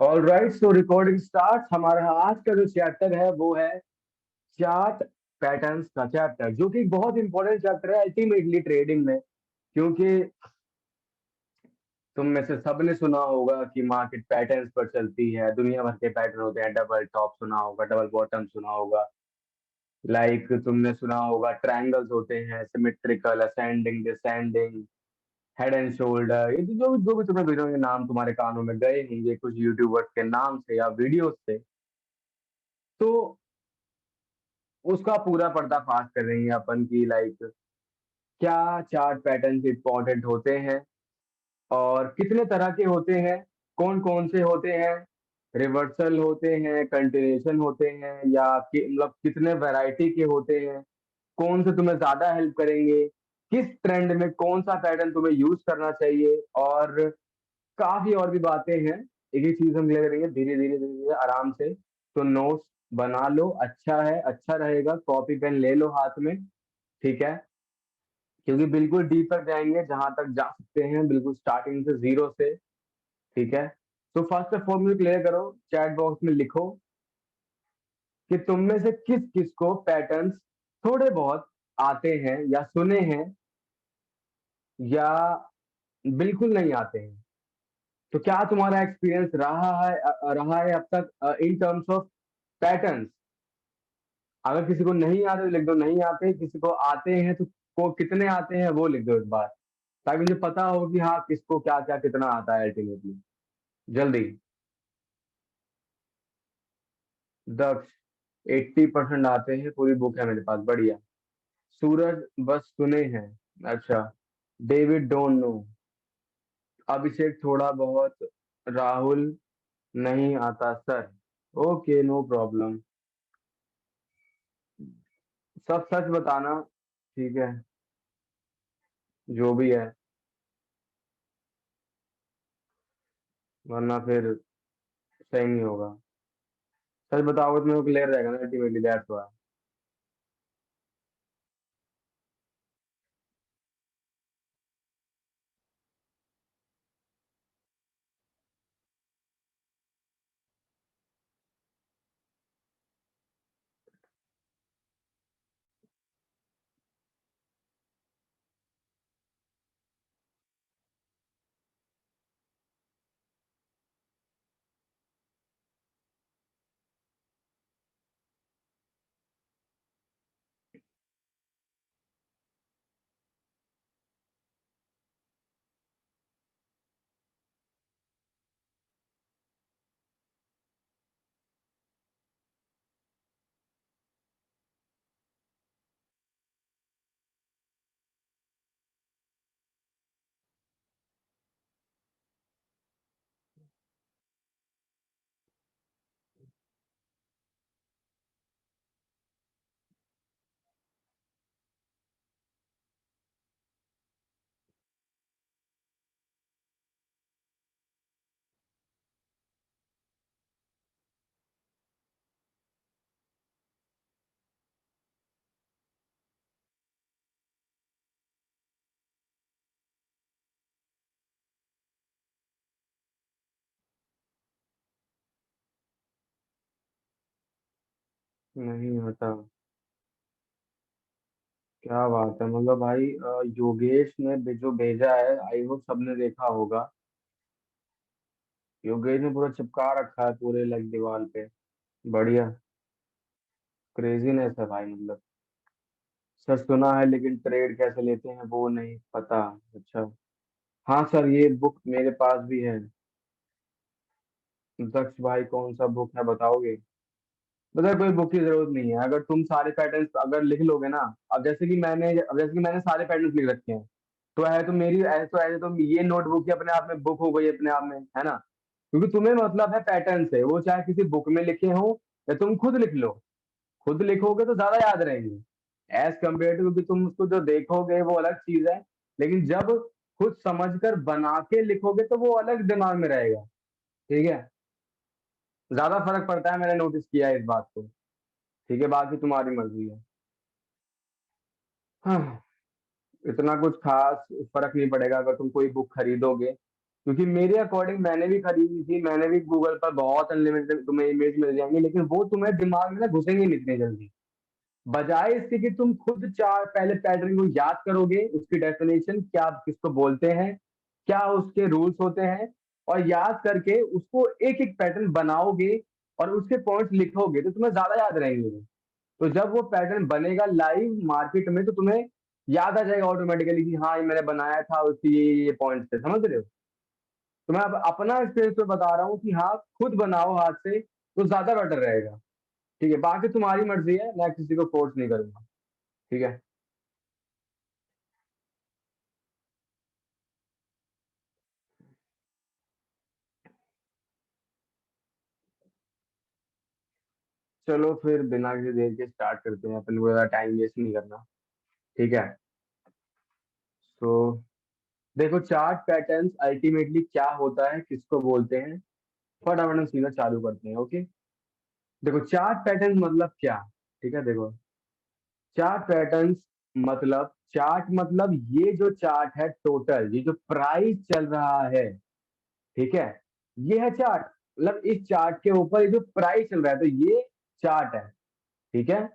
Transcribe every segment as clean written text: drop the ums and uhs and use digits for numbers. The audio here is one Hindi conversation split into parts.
ऑल राइट, सो रिकॉर्डिंग स्टार्ट। हमारा आज का जो चैप्टर है वो है चार्ट पैटर्न्स का चैप्टर, जो कि बहुत इंपॉर्टेंट चैप्टर है अल्टीमेटली ट्रेडिंग में। क्योंकि तुम में से सबने सुना होगा कि मार्केट पैटर्न्स पर चलती है, दुनिया भर के पैटर्न होते हैं। डबल टॉप सुना होगा, डबल बॉटम सुना होगा, तुमने सुना होगा ट्रायंगल्स होते हैं, symmetrical, ascending, descending, head and shoulder. ये जो भी तुम्हें वीडियो के नाम तुम्हारे कानों में गए होंगे कुछ यूट्यूबर्स के नाम से या वीडियोस से, तो उसका पूरा पर्दाफाश करेंगे अपन की क्या चार्ट पैटर्न इंपॉर्टेंट होते हैं और कितने तरह के होते हैं, कौन कौन से होते हैं, रिवर्सल होते हैं, कंटिन्यूएशन होते हैं, या मतलब कितने वैरायटी के होते हैं, कौन से तुम्हें ज्यादा हेल्प करेंगे, किस ट्रेंड में कौन सा पैटर्न तुम्हें यूज करना चाहिए, और काफी और भी बातें हैं। एक एक चीज हम ले करेंगे धीरे धीरे धीरे धीरे आराम से। तो नोट्स बना लो, अच्छा है, अच्छा रहेगा, कॉपी पेन ले लो हाथ में। ठीक है, क्योंकि बिल्कुल डीप तक जाएंगे, जहां तक जा सकते हैं, बिल्कुल स्टार्टिंग से, जीरो से। ठीक है, तो फर्स्ट ऑफ ऑल मुझे क्लियर करो, चैट बॉक्स में लिखो कि तुम में से किस किस को पैटर्न्स थोड़े बहुत आते हैं या सुने हैं, या बिल्कुल नहीं आते हैं। तो क्या तुम्हारा एक्सपीरियंस रहा है अब तक इन टर्म्स ऑफ पैटर्न्स? अगर किसी को नहीं आते तो लिख दो नहीं आते, किसी को आते हैं तो को कितने आते हैं वो लिख दो एक बार, ताकि मुझे पता हो कि हाँ किसको क्या क्या कितना आता है अल्टीमेटली। जल्दी। दक्ष, 80% आते हैं, पूरी बुक है मेरे पास, बढ़िया। सूरज, बस सुने हैं। अच्छा। David, don't know. अभिषेक, थोड़ा बहुत। राहुल, नहीं आता सर। Okay, no problem. सब सच बताना, ठीक है, जो भी है, वरना फिर सही नहीं होगा। सच बताओगे तो मेरे को क्लियर रहेगा ना अल्टीमेटली, दैट्स व्हाई। नहीं आता? क्या बात है, मतलब भाई योगेश ने जो भेजा है, आई होप सबने देखा होगा। योगेश ने पूरा चिपका रखा है पूरे दीवार पे। बढ़िया। क्रेजीनेस है भाई, मतलब सर सुना है लेकिन ट्रेड कैसे लेते हैं वो नहीं पता। अच्छा। हाँ सर, ये बुक मेरे पास भी है। दक्ष भाई, कौन सा बुक है बताओगे? मतलब कोई बुक की जरूरत नहीं है, अगर तुम सारे पैटर्न्स अगर लिख लोगे ना। अब जैसे कि मैंने सारे पैटर्न्स लिख रखे हैं, तो है तो मेरी ऐसे तो ऐसे तो ये नोटबुक ही अपने आप में बुक हो गई अपने आप में, है ना? क्योंकि तुम्हें मतलब है पैटर्न से, वो चाहे किसी बुक में लिखे हो या तुम खुद लिख लो। खुद लिखोगे तो ज्यादा याद रहेंगे एज कम्पेयर टू, क्योंकि तुम उसको जो देखोगे वो अलग चीज है, लेकिन जब खुद समझकर बना के लिखोगे तो वो अलग दिमाग में रहेगा। ठीक है, ज्यादा फर्क पड़ता है, मैंने नोटिस किया है इस बात को। ठीक है, बाकी तुम्हारी मर्जी है। हाँ, इतना कुछ खास फर्क नहीं पड़ेगा अगर तुम कोई बुक खरीदोगे क्योंकि मेरे अकॉर्डिंग मैंने भी खरीदी थी, मैंने भी गूगल पर बहुत अनलिमिटेड तुम्हें इमेज मिल जाएंगे, लेकिन वो तुम्हें दिमाग में ना घुसेंगे नहीं इतनी जल्दी। बजाय इसके कि तुम खुद चार पहले पैटर्न को याद करोगे, उसकी डेफिनेशन क्या किसको बोलते हैं, क्या उसके रूल्स होते हैं, और याद करके उसको एक एक पैटर्न बनाओगे और उसके पॉइंट्स लिखोगे, तो तुम्हें ज्यादा याद रहेंगे। तो जब वो पैटर्न बनेगा लाइव मार्केट में, तो तुम्हें याद आ जाएगा ऑटोमेटिकली कि हाँ ये मैंने बनाया था, उसके ये पॉइंट्स थे, समझ रहे हो। तो मैं अब अपना एक्सपीरियंस पे बता रहा हूँ कि हाँ खुद बनाओ हाथ से, तो ज्यादा बेटर रहेगा। ठीक है, बाकी तुम्हारी मर्जी है, मैं किसी को फोर्स नहीं करूंगा। ठीक है। चलो फिर बिना किसी देर के स्टार्ट करते हैं, अपन को ज्यादा टाइम वेस्ट नहीं करना। ठीक है। तो देखो, चार्ट पैटर्न्स अल्टीमेटली क्या होता है, किसको बोलते हैं, फटाफट हम सीधा चालू करते हैं। ओके। देखो, चार्ट पैटर्न मतलब क्या। ठीक है, देखो, चार्ट पैटर्न्स मतलब, चार्ट मतलब ये जो चार्ट है टोटल, ये जो प्राइस चल रहा है, ठीक है, ये है चार्ट। मतलब इस चार्ट के ऊपर ये जो प्राइस चल रहा है, तो ये चार्ट है। ठीक है।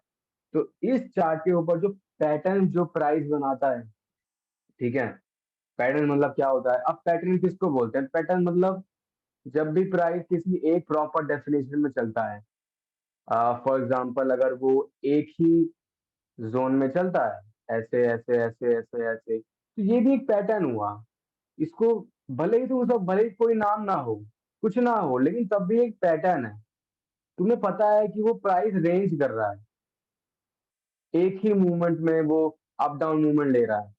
तो इस चार्ट के ऊपर जो पैटर्न जो प्राइस बनाता है, ठीक है, पैटर्न मतलब क्या होता है। अब पैटर्न किसको बोलते हैं, पैटर्न मतलब जब भी प्राइस किसी एक प्रॉपर डेफिनेशन में चलता है, फॉर एग्जांपल अगर वो एक ही जोन में चलता है, ऐसे ऐसे ऐसे ऐसे ऐसे, तो ये भी एक पैटर्न हुआ। इसको भले ही तो उसका भले ही कोई नाम ना हो, कुछ ना हो, लेकिन तब भी एक पैटर्न है। तुम्हें पता है कि वो प्राइस रेंज कर रहा है, एक ही मूवमेंट में वो अप डाउन मूवमेंट ले रहा है।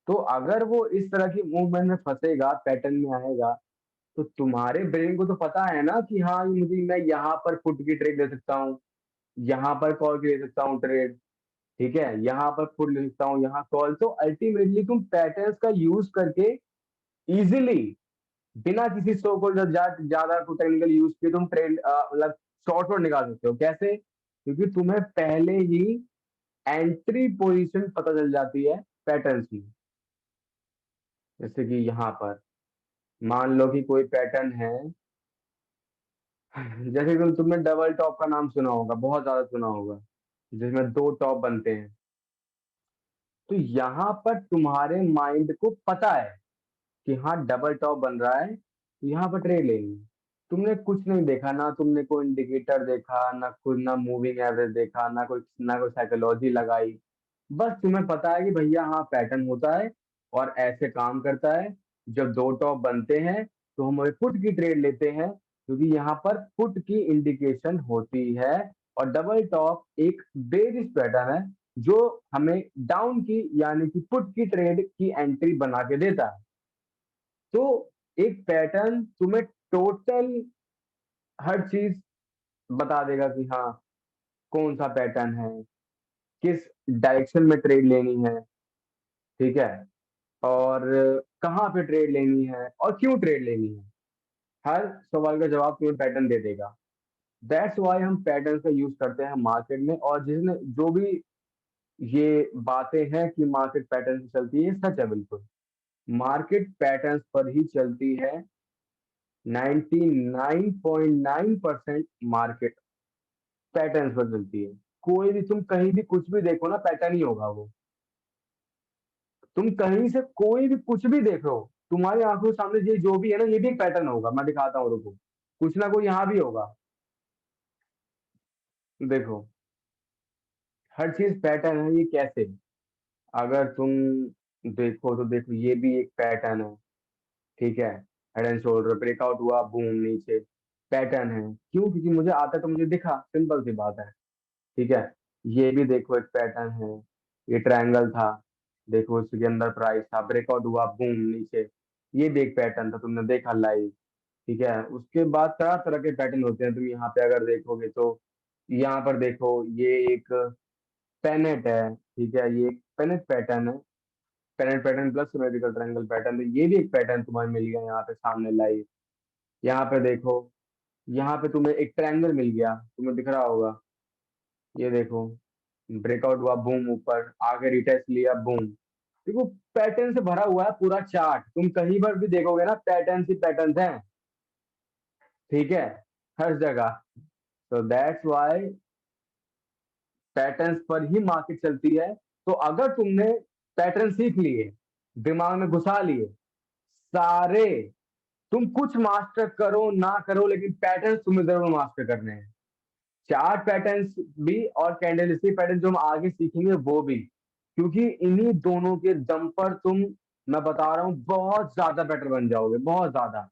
तो अगर वो इस तरह की मूवमेंट में फंसेगा, पैटर्न में आएगा, तो तुम्हारे ब्रेन को तो पता है ना कि हाँ ये मुझे, मैं यहाँ पर पुट की ट्रेड ले सकता हूँ, यहाँ पर कॉल की ले सकता हूँ ट्रेड। ठीक है, यहाँ पर पुट ले सकता हूँ, यहाँ कॉल। तो अल्टीमेटली तुम पैटर्न्स का यूज करके इजिली, बिना किसी सो को ज्यादा टेक्निकल यूज किए, तुम ट्रेड मतलब शॉर्ट शॉर्ट निकाल सकते हो। कैसे? क्योंकि तुम्हें पहले ही एंट्री पोजीशन पता चल जाती है पैटर्न की। जैसे कि यहाँ पर मान लो कि कोई पैटर्न है, जैसे कि तुमने डबल टॉप का नाम सुना होगा, बहुत ज्यादा सुना होगा, जिसमें दो टॉप बनते हैं। तो यहाँ पर तुम्हारे माइंड को पता है कि हाँ डबल टॉप बन रहा है, तो यहाँ पर ट्रेड लेनी है। तुमने कुछ नहीं देखा ना, तुमने कोई इंडिकेटर देखा ना, खुद ना मूविंग एवरेज देखा ना, कोई साइकोलॉजी लगाई। बस तुम्हें पता है कि भैया हाँ पैटर्न होता है और ऐसे काम करता है। जब दो टॉप बनते हैं तो हम पुट की ट्रेड लेते हैं, क्योंकि यहाँ पर पुट की इंडिकेशन होती है। और डबल टॉप एक बेरिश पैटर्न है, जो हमें डाउन की यानी कि पुट की ट्रेड की एंट्री बना के देता है। तो एक पैटर्न तुम्हें टोटल हर चीज बता देगा कि हाँ कौन सा पैटर्न है, किस डायरेक्शन में ट्रेड लेनी है। ठीक है, और कहाँ पे ट्रेड लेनी है और क्यों ट्रेड लेनी है। हर सवाल का जवाब तुम्हें पैटर्न दे देगा। दैट्स वाई हम पैटर्न का यूज करते हैं मार्केट में। और जिसने जो भी ये बातें हैं कि मार्केट पैटर्न से चलती है, ये सच है बिल्कुल। मार्केट पैटर्न्स पर ही चलती है। 99.9% मार्केट पैटर्न्स पर चलती है। कोई भी तुम कहीं भी कुछ भी देखो ना, पैटर्न ही होगा वो। तुम कहीं से कोई भी कुछ भी देख रहे हो, तुम्हारी आंखों के सामने ये जो भी है ना, ये भी एक पैटर्न होगा। मैं दिखाता हूँ, रुको। कुछ ना कोई यहाँ भी होगा। देखो, हर चीज पैटर्न है। ये कैसे? अगर तुम देखो तो देखो, ये भी एक पैटर्न है। ठीक है, हेड एंड शोल्डर ब्रेकआउट हुआ, बूम नीचे, पैटर्न है। क्यों? क्योंकि मुझे आता तो मुझे दिखा, सिंपल सी बात है। ठीक है, ये भी देखो एक पैटर्न है। ये ट्रायंगल था, देखो इसके अंदर प्राइस था, ब्रेकआउट हुआ, बूम नीचे, ये भी एक पैटर्न था, तुमने देखा लाइव। ठीक है, उसके बाद तरह तरह के पैटर्न होते हैं। तुम यहाँ पे अगर देखोगे तो यहाँ पर देखो, ये एक पेनेट है। ठीक है, ये एक पेनेट पैटर्न है। Pennant pattern plus symmetrical triangle pattern, तो ये भी एक पैटर्न तुम्हें मिल गया यहाँ पे सामने लाइव। यहाँ पे देखो, यहाँ पे तुम्हें एक ट्रायंगल मिल गया, तुम्हें दिख रहा होगा। ये देखो, ब्रेकआउट हुआ, बूम ऊपर, आगे रिटेस्ट लिया, बूम। देखो पैटर्न से भरा हुआ है पूरा चार्ट, तुम कहीं पर भी देखोगे ना पैटर्न ही पैटर्न हैं, ठीक है, हर जगह। तो दैट्स वाई पैटर्न्स पर ही मार्केट चलती है। तो अगर तुमने पैटर्न सीख लिए, दिमाग में घुसा लिए सारे, तुम कुछ मास्टर करो ना करो लेकिन पैटर्न्स तुम्हें जरूर मास्टर करने हैं। चार्ट पैटर्न्स भी और कैंडलस्टिक पैटर्न जो हम आगे सीखेंगे वो भी, क्योंकि इन्हीं दोनों के दम पर तुम, मैं बता रहा हूँ, बहुत ज्यादा बेटर बन जाओगे, बहुत ज्यादा।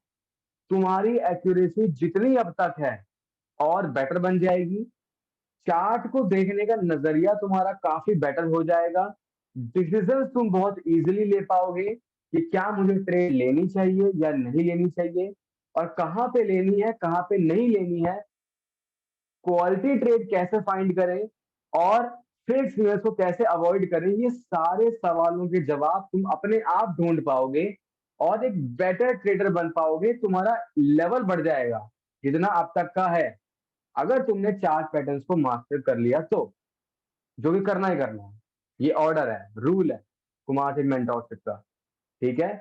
तुम्हारी एक्यूरेसी जितनी अब तक है और बेटर बन जाएगी। चार्ट को देखने का नजरिया तुम्हारा काफी बेटर हो जाएगा। डिसीजन तुम बहुत इजीली ले पाओगे कि क्या मुझे ट्रेड लेनी चाहिए या नहीं लेनी चाहिए, और कहाँ पे लेनी है कहाँ पे नहीं लेनी है, क्वालिटी ट्रेड कैसे फाइंड करें, और फिक्स यूएस को कैसे अवॉइड करें, ये सारे सवालों के जवाब तुम अपने आप ढूंढ पाओगे और एक बेटर ट्रेडर बन पाओगे। तुम्हारा लेवल बढ़ जाएगा जितना अब तक का है, अगर तुमने चार्ट पैटर्न्स को मास्टर कर लिया तो। जो भी करना ही करना है, ये ऑर्डर है, रूल है कुमार सिंह मेंटोरशिप का, ठीक है।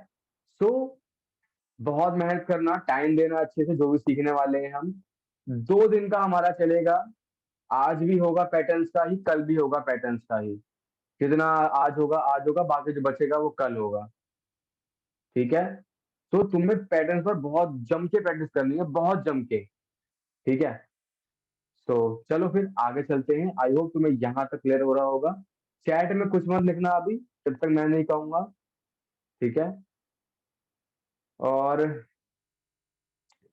सो बहुत मेहनत करना, टाइम देना अच्छे से, जो भी सीखने वाले हैं हम। 2 दिन का हमारा चलेगा, आज भी होगा पैटर्न्स का ही, कल भी होगा पैटर्न्स का ही। जितना आज होगा आज होगा, बाकी जो बचेगा वो कल होगा, ठीक है। तो तुम्हें पैटर्न्स पर बहुत जम के प्रैक्टिस करनी है, बहुत जम के, ठीक है। तो चलो फिर आगे चलते हैं, आई होप तुम्हें यहाँ तक क्लियर हो रहा होगा। चैट में कुछ मत लिखना अभी, जब तक मैं नहीं कहूंगा, ठीक है। और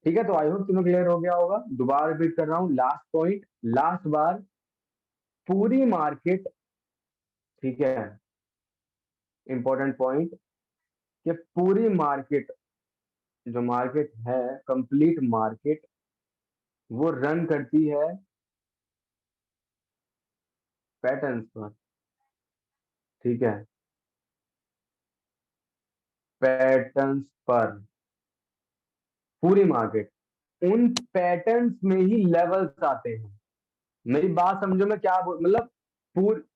ठीक है, तो आई होप तुम्हें क्लियर हो गया होगा। दोबारा रिपीट कर रहा हूँ, लास्ट पॉइंट, लास्ट बार, पूरी मार्केट, ठीक है, इंपॉर्टेंट पॉइंट, कि पूरी मार्केट, जो मार्केट है, कंप्लीट मार्केट, वो रन करती है पैटर्न्स पर, ठीक है, पैटर्न्स पर, पूरी मार्केट। उन पैटर्न्स में ही लेवल्स आते हैं। मेरी बात समझो, मैं क्या मतलब,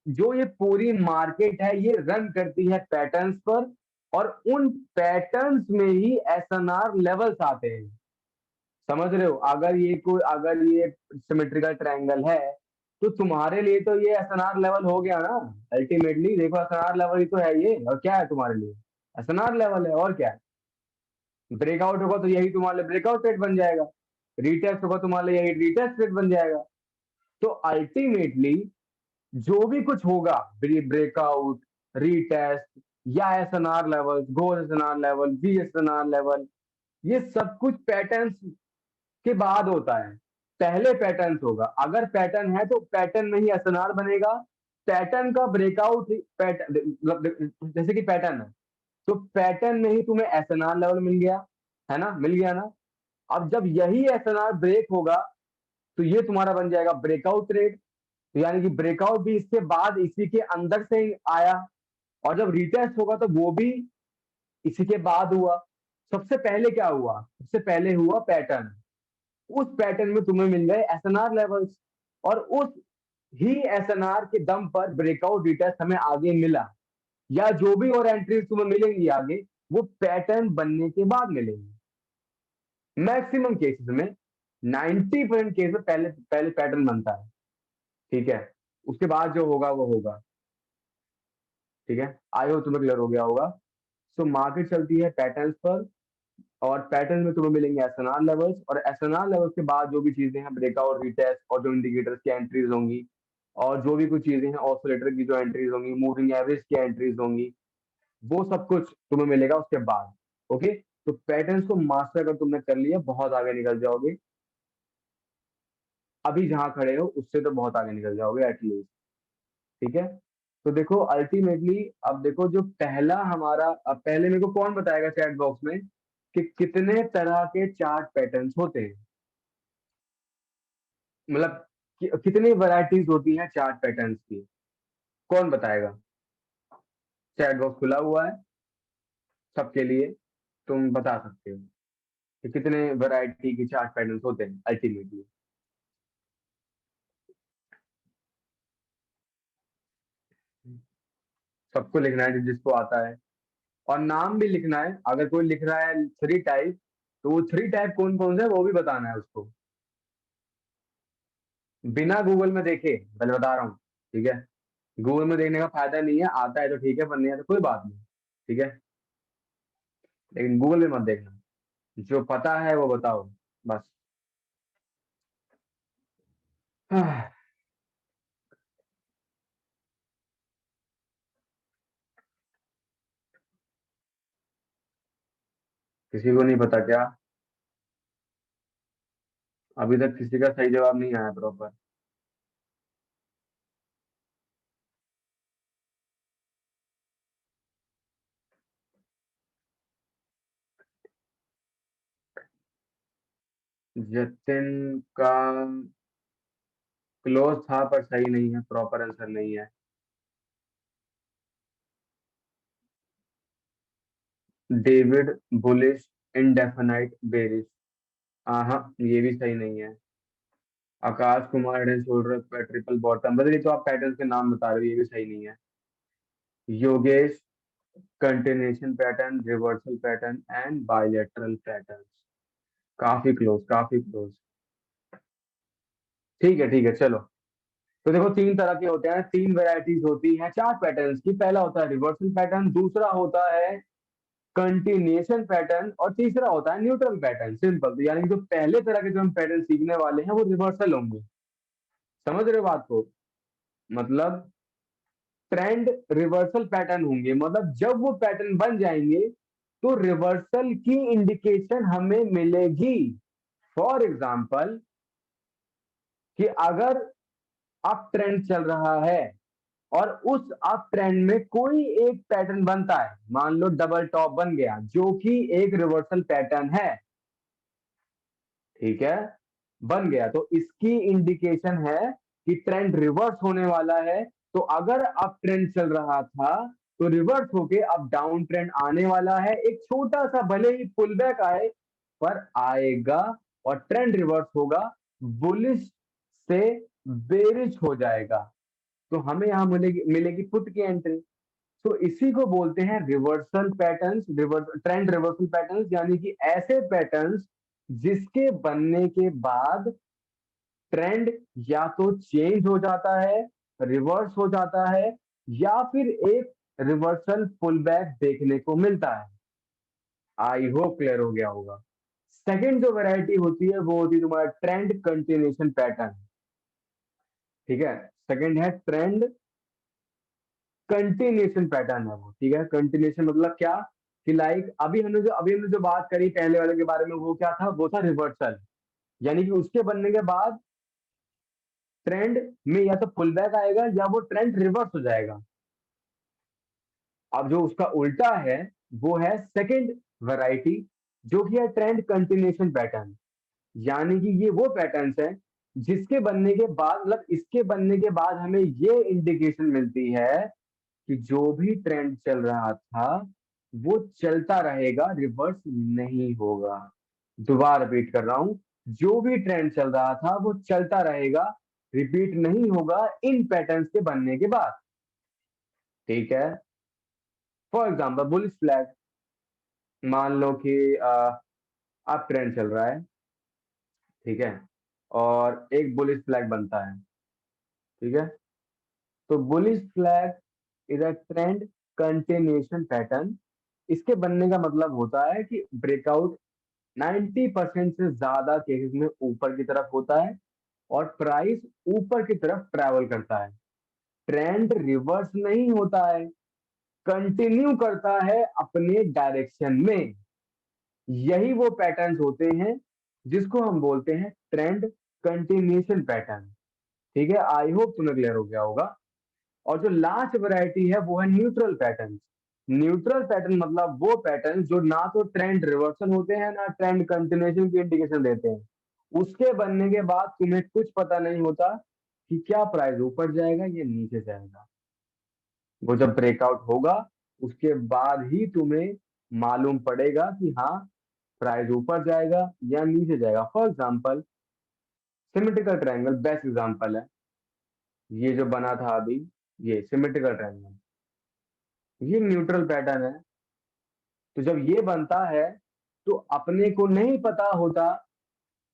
जो ये पूरी मार्केट है ये रन करती है पैटर्न्स पर, और उन पैटर्न्स में ही एसएनआर लेवल्स आते हैं। समझ रहे हो, अगर ये सिमेट्रिकल ट्रायंगल है, तो तुम्हारे लिए तो ये एसएनआर लेवल हो गया ना। अल्टीमेटली देखो, एसएनआर लेवल ही तो है ये, और क्या है तुम्हारे लिए, एसएनआर लेवल है, और क्या है। ब्रेकआउट होगा तो यही तुम्हारे लिए ब्रेकआउट रेट बन जाएगा, रीटेस्ट होगा तुम्हारे लिए यही रीटेस्ट रेट बन जाएगा। तो अल्टीमेटली जो भी कुछ होगा, ब्रेकआउट, रीटेस्ट, या SNR level, goal SNR level, V SNR level, ये सब कुछ पैटर्न्स के बाद होता है। पहले पैटर्न्स होगा, अगर पैटर्न है तो पैटर्न में ही एसएनआर बनेगा। पैटर्न का ब्रेकआउट, पैटर्न जैसे कि पैटर्न है, तो पैटर्न में ही तुम्हें एसएनआर लेवल मिल गया, है ना, मिल गया ना। अब जब यही एसएनआर ब्रेक होगा, तो ये तुम्हारा बन जाएगा ब्रेकआउट रेट। तो यानी कि ब्रेकआउट भी इसके बाद इसी के अंदर से ही आया, और जब रिटेस्ट होगा तो वो भी इसी के बाद हुआ। सबसे पहले क्या हुआ, सबसे पहले हुआ पैटर्न, उस पैटर्न में तुम्हें मिल गए एसएनआर लेवल्स, और उस ही एसएनआर के दम पर ब्रेकआउट रिटेस्ट हमें आगे मिला, या जो भी और एंट्रीज तुम्हें मिलेंगी आगे, वो पैटर्न बनने के बाद मिलेंगी। मैक्सिमम केसेस में, 90% केस में पहले पहले पैटर्न बनता है, ठीक है, उसके बाद जो होगा वो होगा, ठीक है। आई हो तुम्हें क्लियर हो गया होगा। सो मार्केट चलती है पैटर्न्स पर, और पैटर्न में तुम्हें मिलेंगे एसएनआर लेवल्स, और एसएनआर लेवल्स के बाद जो भी चीजें हैं, ब्रेकआउट, रिटेस्ट, और जो इंडिकेटर्स की एंट्रीज होंगी, और जो भी कुछ चीजें हैं, ऑसिलेटर की जो एंट्रीज होंगी, मूविंग एवरेज की एंट्रीज होंगी, वो सब कुछ तुम्हें मिलेगा उसके बाद। ओके, तो पैटर्न्स को मास्टर अगर तुमने कर लिया, बहुत आगे निकल जाओगे। अभी जहां खड़े हो उससे तो बहुत आगे निकल जाओगे एटलीस्ट, ठीक है। तो देखो अल्टीमेटली, अब देखो जो पहला हमारा, अब पहले मेरे को कौन बताएगा चैट बॉक्स में कि कितने तरह के चार्ट पैटर्न्स होते हैं, मतलब कितनी वैरायटीज होती हैं चार्ट पैटर्न्स की, कौन बताएगा। चैट बॉक्स खुला हुआ है सबके लिए, तुम बता सकते हो कि कितने वैरायटी के चार्ट पैटर्न्स होते हैं अल्टीमेटली। सबको लिखना है जिसको आता है, और नाम भी लिखना है। अगर कोई लिख रहा है 3 टाइप, तो वो 3 टाइप कौन कौन से है वो भी बताना है उसको, बिना गूगल में देखे। पहले बता रहा हूँ, ठीक है। गूगल में देखने का फायदा नहीं है, आता है तो ठीक है, पर नहीं है तो कोई बात नहीं, ठीक है। लेकिन गूगल में मत देखना, जो पता है वो बताओ बस। किसी को नहीं पता क्या? अभी तक किसी का सही जवाब नहीं आया प्रॉपर। जतिन का क्लोज था पर सही नहीं है, प्रॉपर आंसर नहीं है। डेविड बुलिश इंडेफिनाइट बेरिश, हाँ ये भी सही नहीं है। Akash Kumar head and shoulder triple bottom, बदलिए तो आप पैटर्न के नाम बता रहे हो, ये भी सही नहीं है। Yogesh continuation pattern, reversal pattern and bilateral pattern. काफी क्लोज, काफी क्लोज। ठीक है चलो। तो देखो 3 तरह के होते हैं, 3 वैरायटीज होती हैं चार्ट पैटर्न्स की। पहला होता है रिवर्सल पैटर्न, दूसरा होता है कंटिन्यूएशन पैटर्न, और तीसरा होता है न्यूट्रल पैटर्न। सिंपल। तो यानी कि जो पहले तरह के जो हम पैटर्न सीखने वाले हैं वो रिवर्सल होंगे। समझ रहे हो बात को? मतलब ट्रेंड रिवर्सल पैटर्न होंगे, मतलब जब वो पैटर्न बन जाएंगे तो रिवर्सल की इंडिकेशन हमें मिलेगी। फॉर एग्जाम्पल, कि अगर अप ट्रेंड चल रहा है और उस अप ट्रेंड में कोई एक पैटर्न बनता है, मान लो डबल टॉप बन गया जो कि एक रिवर्सल पैटर्न है, ठीक है, बन गया, तो इसकी इंडिकेशन है कि ट्रेंड रिवर्स होने वाला है। तो अगर अप ट्रेंड चल रहा था तो रिवर्स होके अब डाउन ट्रेंड आने वाला है। एक छोटा सा भले ही पुल बैक आए, पर आएगा, और ट्रेंड रिवर्स होगा, बुलिश से बेरिश हो जाएगा। तो हमें यहां मिलेगी मिलेगी पुट की एंट्री। तो इसी को बोलते हैं reversal patterns, trend reversal patterns, यानी कि ऐसे पैटर्न्स जिसके बनने के बाद ट्रेंड या तो चेंज हो जाता है, रिवर्स हो जाता है, या फिर एक रिवर्सल पुल बैक देखने को मिलता है। आई होप क्लियर हो गया होगा। सेकंड जो वैरायटी होती है वो होती है तुम्हारा ट्रेंड कंटिन्यूएशन पैटर्न, ठीक है। सेकंड है ट्रेंड कंटिन्यूएशन पैटर्न है वो, ठीक है। कंटिन्यूएशन मतलब क्या? कि लाइक अभी हमने जो बात करी पहले वाले के बारे में, वो क्या था? वो था रिवर्सल, यानी कि उसके बनने के बाद ट्रेंड में या तो पुल बैक आएगा या वो ट्रेंड रिवर्स हो जाएगा। अब जो उसका उल्टा है वो है सेकंड वैरायटी, जो कि है ट्रेंड कंटिन्यूएशन पैटर्न। यानी कि ये वो पैटर्न्स हैं जिसके बनने के बाद, मतलब इसके बनने के बाद हमें ये इंडिकेशन मिलती है कि जो भी ट्रेंड चल रहा था वो चलता रहेगा, रिवर्स नहीं होगा। दोबारा रिपीट कर रहा हूं, जो भी ट्रेंड चल रहा था वो चलता रहेगा, रिपीट नहीं होगा इन पैटर्न्स के बनने के बाद, ठीक है। फॉर एग्जाम्पल बुलिश फ्लैग, मान लो कि अब ट्रेंड चल रहा है, ठीक है, और एक बुलिश फ्लैग बनता है, ठीक है। तो bullish flag is a trend continuation pattern. इसके बनने का मतलब होता है कि ब्रेकआउट 90% से ज्यादा केसेस में ऊपर की तरफ होता है और प्राइस ऊपर की तरफ ट्रैवल करता है। ट्रेंड रिवर्स नहीं होता है, कंटिन्यू करता है अपने डायरेक्शन में। यही वो पैटर्न्स होते हैं जिसको हम बोलते हैं ट्रेंड कंटिन्यूएशन पैटर्न, ठीक है। आई होप तुम्हें क्लियर हो गया होगा। और जो लास्ट वैरायटी है वो है न्यूट्रल पैटर्न। न्यूट्रल पैटर्न मतलब वो पैटर्न जो ना तो ट्रेंड रिवर्सल होते हैं ना ट्रेंड कंटिन्यूएशन की इंडिकेशन देते हैं। उसके बनने के बाद तुम्हें कुछ पता नहीं होता कि क्या प्राइस ऊपर जाएगा या नीचे जाएगा। वो जब ब्रेकआउट होगा उसके बाद ही तुम्हें मालूम पड़ेगा कि हाँ, प्राइस ऊपर जाएगा या नीचे जाएगा। For example, symmetrical triangle best example है। ये जो बना था अभी, ये सिमेट्रिकल ट्रायंगल, ये न्यूट्रल पैटर्न है। तो जब ये बनता है तो अपने को नहीं पता होता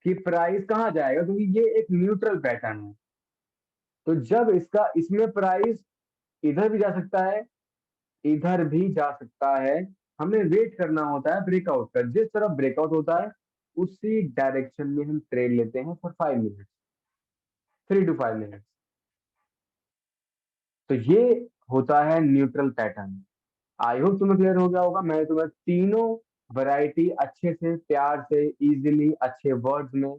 कि प्राइस कहाँ जाएगा, क्योंकि ये एक न्यूट्रल पैटर्न है। तो जब इसका इसमें प्राइस इधर भी जा सकता है, इधर भी जा सकता है, हमें वेट करना होता है ब्रेकआउट का। जिस तरफ ब्रेकआउट होता है उसी डायरेक्शन में हम ट्रेड लेते हैं फॉर 5 मिनट, 3 to 5 मिनट। तो ये होता है न्यूट्रल पैटर्न। आई होप तुम्हें क्लियर हो गया होगा। मैंने तुम्हें तीनों वैरायटी अच्छे से, प्यार से, इजीली, अच्छे वर्ड्स में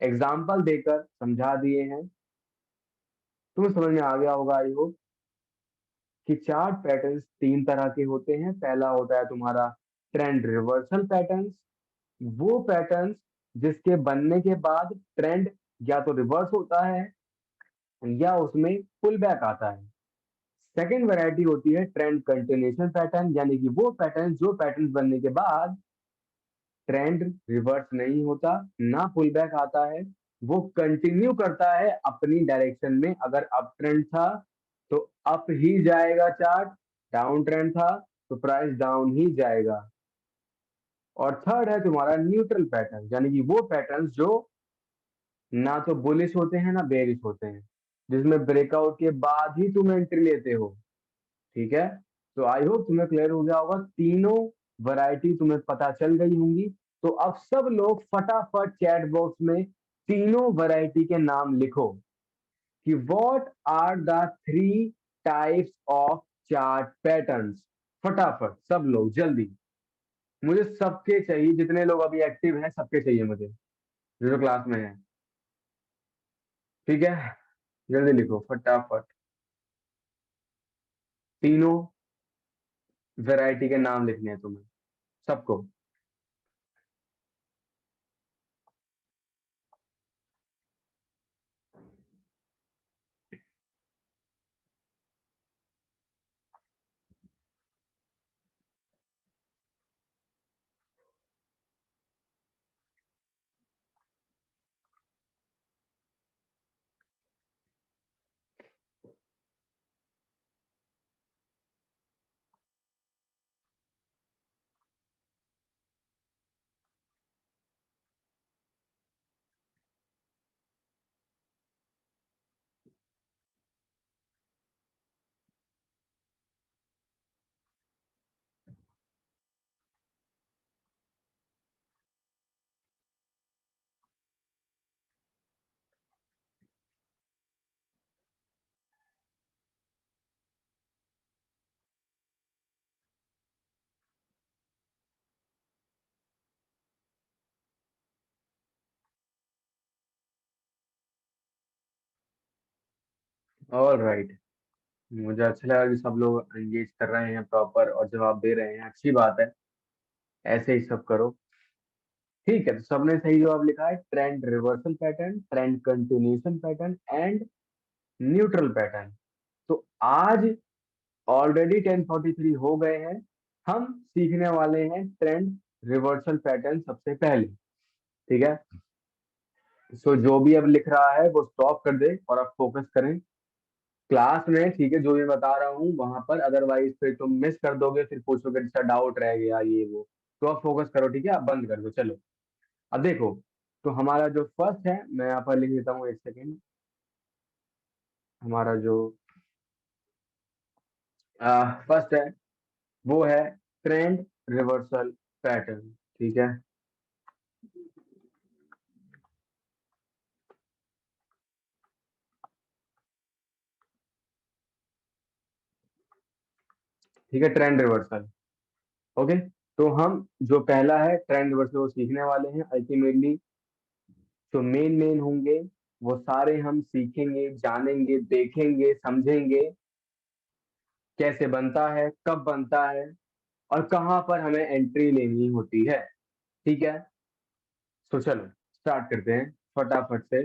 एग्जाम्पल देकर समझा दिए हैं। तुम्हें समझ में आ गया होगा आई होप कि चार्ट पैटर्न्स 3 तरह के होते हैं। पहला होता है तुम्हारा ट्रेंड रिवर्सल पैटर्न्स, वो पैटर्न्स जिसके बनने के बाद ट्रेंड या तो रिवर्स होता है या उसमें पुल बैक आता है। सेकेंड वैरायटी होती है ट्रेंड कंटिन्यूएशन पैटर्न, यानी कि वो पैटर्न जो पैटर्न बनने के बाद ट्रेंड रिवर्स नहीं होता, ना पुल बैक आता है, वो कंटिन्यू करता है अपनी डायरेक्शन में। अगर अप ट्रेंड था तो अप ही जाएगा चार्ट, डाउन ट्रेंड था तो प्राइस डाउन ही जाएगा। और थर्ड है तुम्हारा न्यूट्रल पैटर्न, यानी कि वो पैटर्न जो ना तो बुलिश होते हैं ना बेरिश होते हैं, जिसमें ब्रेकआउट के बाद ही तुम एंट्री लेते हो। ठीक है। तो आई होप तुम्हें क्लियर हो गया होगा, तीनों वैरायटी तुम्हें पता चल गई होंगी। तो अब सब लोग फटाफट चैट बॉक्स में तीनों वैरायटी के नाम लिखो कि what are the 3 types of chart patterns. फटाफट सब लोग जल्दी, मुझे सबके चाहिए, जितने लोग अभी एक्टिव हैं सबके चाहिए मुझे, जो जो क्लास में है। ठीक है, जल्दी लिखो फटाफट, तीनों वैरायटी के नाम लिखने हैं तुम्हें सबको। ऑल राइट, मुझे अच्छा लगा कि सब लोग एंगेज कर रहे हैं प्रॉपर और जवाब दे रहे हैं, अच्छी बात है, ऐसे ही सब करो। ठीक है, तो सबने सही जवाब लिखा है, trend reversal pattern, trend continuation pattern and neutral pattern. तो आज ऑलरेडी 10:43 हो गए हैं, हम सीखने वाले हैं ट्रेंड रिवर्सल पैटर्न सबसे पहले। ठीक है। सो जो भी अब लिख रहा है वो स्टॉप कर दे और अब फोकस करें क्लास में। ठीक है, जो मैं बता रहा हूँ वहां पर, अदरवाइज फिर तुम मिस कर दोगे, फिर पूछोगे अच्छा डाउट रह गया ये वो। तो अब फोकस करो, ठीक है, अब बंद कर दो। चलो अब देखो, तो हमारा जो फर्स्ट है, मैं यहाँ पर लिख देता हूँ, एक सेकेंड। हमारा जो फर्स्ट है वो है ट्रेंड रिवर्सल पैटर्न। ठीक है। ठीक है, ट्रेंड रिवर्सल। ओके। तो हम जो पहला है ट्रेंड रिवर्सल वो सीखने वाले हैं अल्टीमेटली। जो मेन मेन होंगे वो सारे हम सीखेंगे, जानेंगे, देखेंगे, समझेंगे, कैसे बनता है, कब बनता है, और कहाँ पर हमें एंट्री लेनी होती है। ठीक है। तो चलो स्टार्ट करते हैं फटाफट से।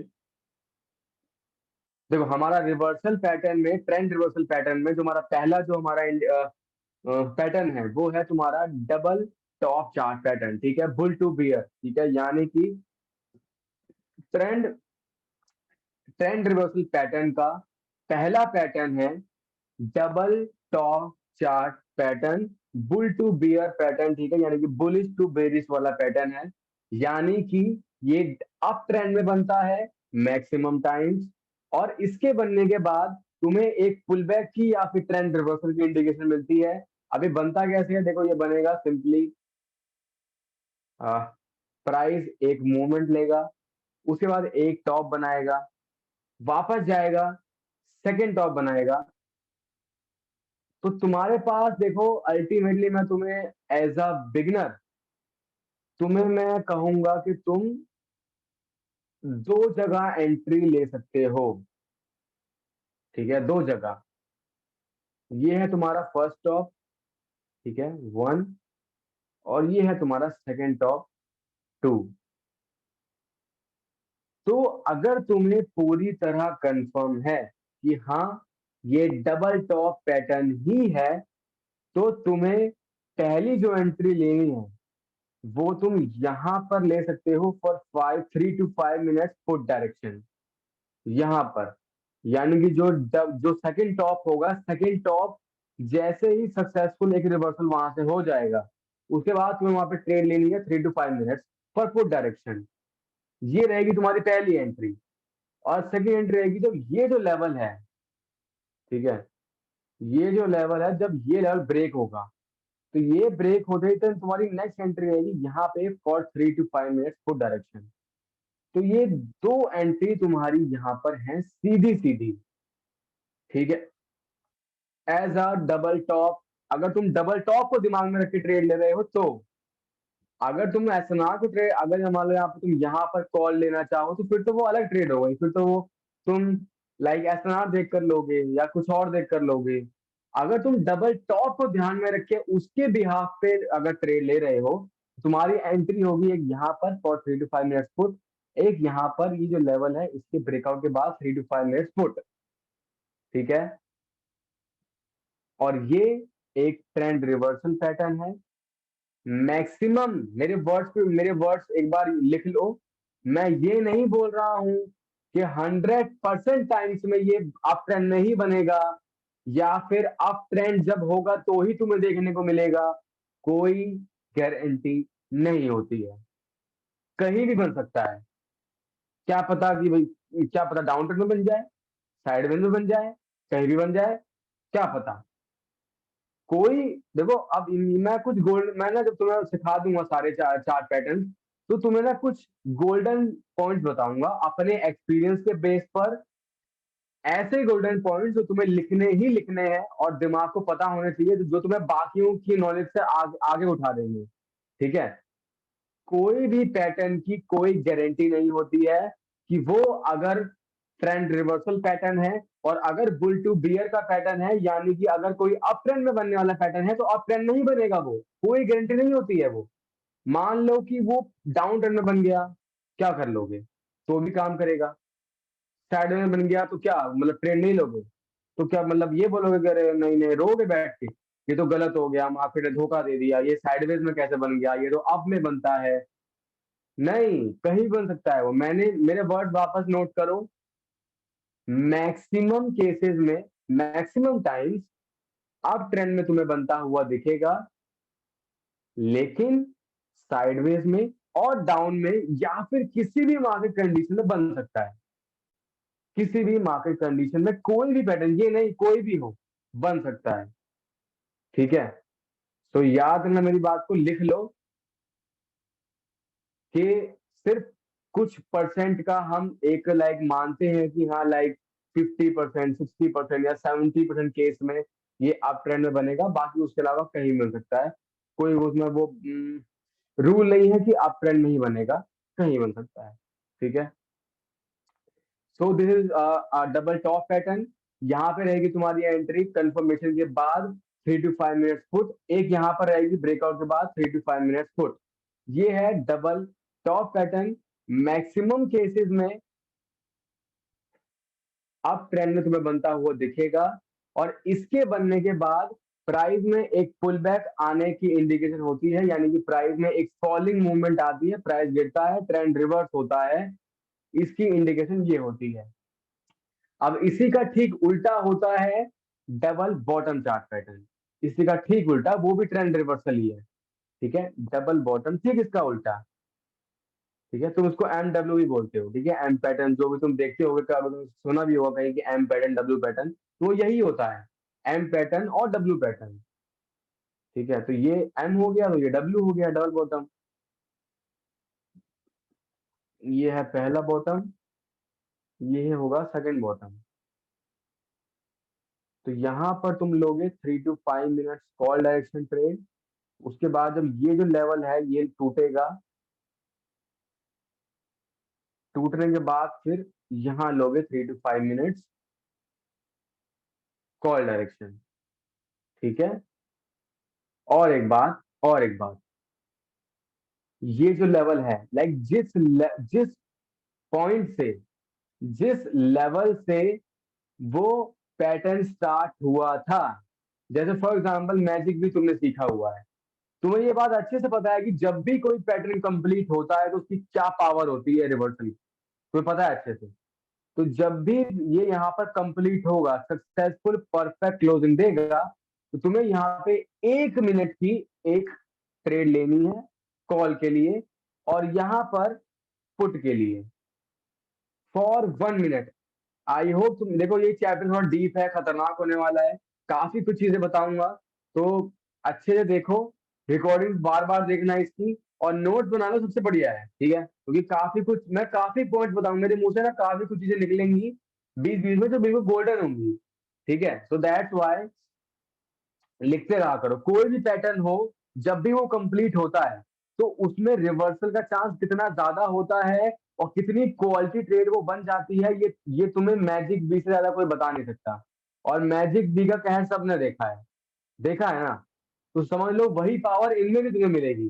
देखो हमारा रिवर्सल पैटर्न में, ट्रेंड रिवर्सल पैटर्न में जो हमारा पहला जो हमारा पैटर्न है वो है तुम्हारा डबल टॉप चार्ट पैटर्न। ठीक है, बुल टू बियर। ठीक है, यानी कि ट्रेंड ट्रेंड रिवर्सल पैटर्न का पहला पैटर्न है double top chart pattern bull to bear pattern, ठीक है, यानी कि बुलिश टू बेरिश वाला पैटर्न है, यानी कि ये अप ट्रेंड में बनता है मैक्सिमम टाइम्स, और इसके बनने के बाद तुम्हें एक पुल बैक की या फिर ट्रेंड रिवर्सल की इंडिकेशन मिलती है। अभी बनता कैसे है, देखो ये बनेगा सिंपली, प्राइस एक मूवमेंट लेगा, उसके बाद एक टॉप बनाएगा, वापस जाएगा, सेकंड टॉप बनाएगा। तो तुम्हारे पास देखो, अल्टीमेटली मैं तुम्हें एज अ बिगनर, तुम्हें मैं कहूंगा कि तुम दो जगह एंट्री ले सकते हो, ठीक है, दो जगह। ये है तुम्हारा फर्स्ट टॉप, ठीक है, वन, और ये है तुम्हारा सेकंड टॉप, टू। तो अगर तुम्हें पूरी तरह कंफर्म है कि हाँ ये डबल टॉप पैटर्न ही है, तो तुम्हें पहली जो एंट्री लेनी है वो तुम यहां पर ले सकते हो for 3 to 5 minutes foot direction, यहां पर। यानी कि जो सेकंड टॉप होगा, सेकंड टॉप जैसे ही सक्सेसफुल एक रिवर्सल वहां से हो जाएगा, उसके बाद तुम्हें वहां पे ट्रेड लेनी है 3 to 5 minutes for foot direction. ये रहेगी तुम्हारी पहली एंट्री। और सेकंड एंट्री रहेगी जब ये जो लेवल है, ठीक है, ये जो लेवल है, जब ये लेवल ब्रेक होगा, तो ये ब्रेक होते ही तो तुम्हारी नेक्स्ट एंट्री रहेगी यहाँ पे for 3 to 5 minutes foot direction. तो ये दो एंट्री तुम्हारी यहाँ पर है सीधी सीधी, ठीक है, एज अ डबल टॉप। अगर तुम डबल टॉप को दिमाग में रख के ट्रेड ले रहे हो तो, अगर तुम एसएनआर को ट्रेड, अगर मान लो यहाँ पर तुम यहाँ पर कॉल लेना चाहो, तो फिर तो वो अलग ट्रेड होगा, फिर तो वो तुम लाइक एसएनआर देख कर लोगे या कुछ और देख कर लोगे। अगर तुम डबल टॉप को ध्यान में रख के उसके बिहाफ पे अगर ट्रेड ले रहे हो, तुम्हारी एंट्री होगी एक यहाँ पर फॉर 3 to 5 मिनट्स फुट, एक यहाँ पर ये जो लेवल है इसके ब्रेकआउट के बाद 3 to 5 मिनट्स फुट, ठीक है। और ये एक ट्रेंड रिवर्सल पैटर्न है। मैक्सिमम, मेरे वर्ड्स एक बार लिख लो, मैं ये नहीं बोल रहा हूं कि 100% टाइम्स में ये अप ट्रेंड नहीं बनेगा, या फिर अप ट्रेंड जब होगा तो ही तुम्हें देखने को मिलेगा। कोई गारंटी नहीं होती है, कहीं भी बन सकता है। क्या पता कि भाई, क्या पता डाउन ट्रेंड में बन जाए, साइड में बन जाए, कहीं भी बन जाए, क्या पता। कोई, देखो अब मैं कुछ गोल्ड, मैं ना जब तुम्हें सिखा दूंगा सारे चार्ट पैटर्न, तो तुम्हें ना कुछ गोल्डन पॉइंट्स बताऊंगा अपने एक्सपीरियंस के बेस पर। ऐसे गोल्डन पॉइंट्स जो तुम्हें लिखने ही लिखने हैं और दिमाग को पता होने चाहिए, जो तुम्हें बाकियों की नॉलेज से आगे उठा देंगे, ठीक है। कोई भी पैटर्न की कोई गारंटी नहीं होती है कि वो, अगर ट्रेंड रिवर्सल पैटर्न है और अगर बुल टू बियर का पैटर्न है, यानी कि अगर कोई अप ट्रेंड में बनने वाला पैटर्न है, तो अप ट्रेंड नहीं बनेगा, वो कोई गारंटी नहीं होती है वो। मान लो कि वो डाउन ट्रेंड में बन गया, क्या कर लोगे, तो भी काम करेगा। साइड में बन गया तो क्या मतलब, ट्रेंड नहीं लोगे, तो क्या मतलब ये बोलोगे कि अरे नहीं नहीं, रोगे बैठ के, ये तो गलत हो गया, मार्केट ने धोखा दे दिया, ये साइडवेज में कैसे बन गया, ये तो अप में बनता है। नहीं, कहीं बन सकता है वो। मैंने मेरे वर्ड वापस नोट करो, मैक्सिमम केसेस में, मैक्सिमम टाइम्स अप ट्रेंड में तुम्हें बनता हुआ दिखेगा, लेकिन साइडवेज में और डाउन में या फिर किसी भी मार्केट कंडीशन में बन सकता है। किसी भी मार्केट कंडीशन में कोई भी पैटर्न, ये नहीं कोई भी हो, बन सकता है, ठीक है। तो याद रखना, मेरी बात को लिख लो कि सिर्फ कुछ परसेंट का हम एक लाइक मानते हैं कि हाँ लाइक 50%, 60% या 70% केस में ये अप ट्रेंड में बनेगा, बाकी उसके अलावा कहीं मिल सकता है। कोई उसमें वो रूल नहीं है कि अप ट्रेंड में ही बनेगा, कहीं बन सकता है, ठीक है। So this is double top pattern. यहाँ पे रहेगी तुम्हारी एंट्री कंफर्मेशन के बाद 3 to 5 मिनट्स फुट, एक यहाँ पर रहेगी ब्रेकआउट के बाद 3 to 5 मिनट्स फुट। ये है double top pattern. Maximum cases में अप ट्रेंड में तुम्हें बनता हुआ दिखेगा, और इसके बनने के बाद प्राइस में एक पुल बैक आने की इंडिकेशन होती है, यानी कि प्राइस में एक फॉलिंग मूवमेंट आती है, प्राइस गिरता है, ट्रेंड रिवर्स होता है, इसकी इंडिकेशन ये होती है। अब इसी का ठीक उल्टा होता है डबल बॉटम चार्ट पैटर्न। इसी का ठीक उल्टा वो भी ट्रेंड रिवर्सल ही है, ठीक है, डबल बॉटम ठीक इसका उल्टा, ठीक है, तुम उसको एम डब्ल्यू भी बोलते हो, ठीक है, एम पैटर्न जो भी तुम देखते होगे, कभी तुम सुना भी होगा कहीं कि एम पैटर्न डब्ल्यू पैटर्न, तो यही होता है, एम पैटर्न और डब्ल्यू पैटर्न, ठीक है, तो ये एम हो गया तो ये डब्ल्यू हो गया डबल बॉटम। ये है पहला बॉटम, ये होगा सेकंड बॉटम। तो यहाँ पर तुम लोगे 3 to 5 minutes call direction trade, उसके बाद जब ये जो लेवल है ये टूटेगा, टूटने के बाद फिर यहाँ लोगे 3 to 5 मिनट्स कॉल डायरेक्शन, ठीक है। और एक बात, ये जो लेवल है, लाइक जिस पॉइंट से, जिस लेवल से वो पैटर्न स्टार्ट हुआ था, जैसे फॉर एग्जांपल मैजिक भी तुमने सीखा हुआ है, तुम्हें ये बात अच्छे से पता है कि जब भी कोई पैटर्न कंप्लीट होता है तो उसकी क्या पावर होती है रिवर्सल, तुम्हें पता है अच्छे से। तो जब भी ये यहाँ पर कंप्लीट होगा, सक्सेसफुल परफेक्ट क्लोजिंग देगा, तो तुम्हें यहाँ पे 1 मिनट की एक ट्रेड लेनी है कॉल के लिए, और यहाँ पर पुट के लिए फॉर 1 मिनट। आई होप तुम देखो, ये चैप्टर थोड़ा डीप है, खतरनाक होने वाला है, काफी कुछ चीजें बताऊंगा, तो अच्छे से देखो, रिकॉर्डिंग बार बार देखना इसकी, और नोट बना लो, सबसे बढ़िया है, ठीक है, क्योंकि काफी कुछ मैं काफी पॉइंट बताऊंगा, मेरे मुंह से ना काफी कुछ चीजें निकलेंगी बीच बीच में, जो बिल्कुल गोल्डन होंगी, ठीक है, सो दैट्स वाई लिखते रहा करो, कोई भी पैटर्न हो, जब भी वो कंप्लीट होता है तो उसमें रिवर्सल का चांस कितना ज्यादा होता है और कितनी क्वालिटी ट्रेड वो बन जाती है, ये तुम्हें मैजिक बी से ज्यादा कोई बता नहीं सकता। और मैजिक बी का कहर सबने देखा है, देखा है ना, तो समझ लो वही पावर इनमें भी तुम्हें मिलेगी,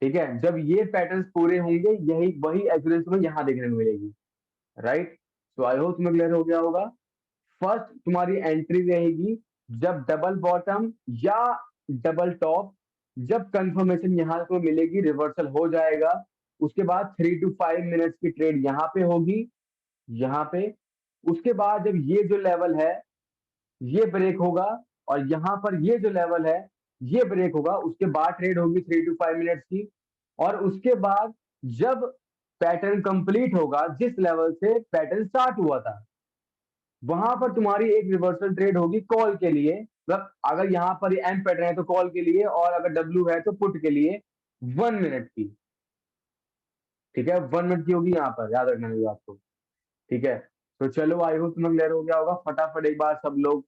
ठीक है, जब ये पैटर्न्स पूरे होंगे, यही वही एक्यूरेसी तुम्हें यहाँ देखने को मिलेगी, राइट। तो आई होप तुम्हें क्लियर हो गया होगा। फर्स्ट तुम्हारी एंट्री रहेगी जब डबल बॉटम या डबल टॉप, जब कंफर्मेशन यहां से तुम्हें मिलेगी, रिवर्सल हो जाएगा, उसके बाद 3 to 5 मिनट्स की ट्रेड यहाँ पे होगी, यहाँ पे, उसके बाद जब ये जो लेवल है ये ब्रेक होगा, और यहाँ पर ये जो लेवल है ये ब्रेक होगा, उसके बाद ट्रेड होगी 3 to 5 मिनट्स की, और उसके बाद जब पैटर्न कंप्लीट होगा जिस लेवल से पैटर्न स्टार्ट हुआ था, वहां पर तुम्हारी एक रिवर्सल ट्रेड होगी कॉल के लिए, मतलब अगर यहाँ पर एम पैटर्न है तो कॉल के लिए, और अगर डब्ल्यू है तो पुट के लिए, 1 मिनट की, ठीक है, 1 मिनट की होगी यहाँ पर, याद रखना है आपको, ठीक है। तो चलो आई होप तुम्हें क्लियर हो गया होगा, फटाफट एक बार सब लोग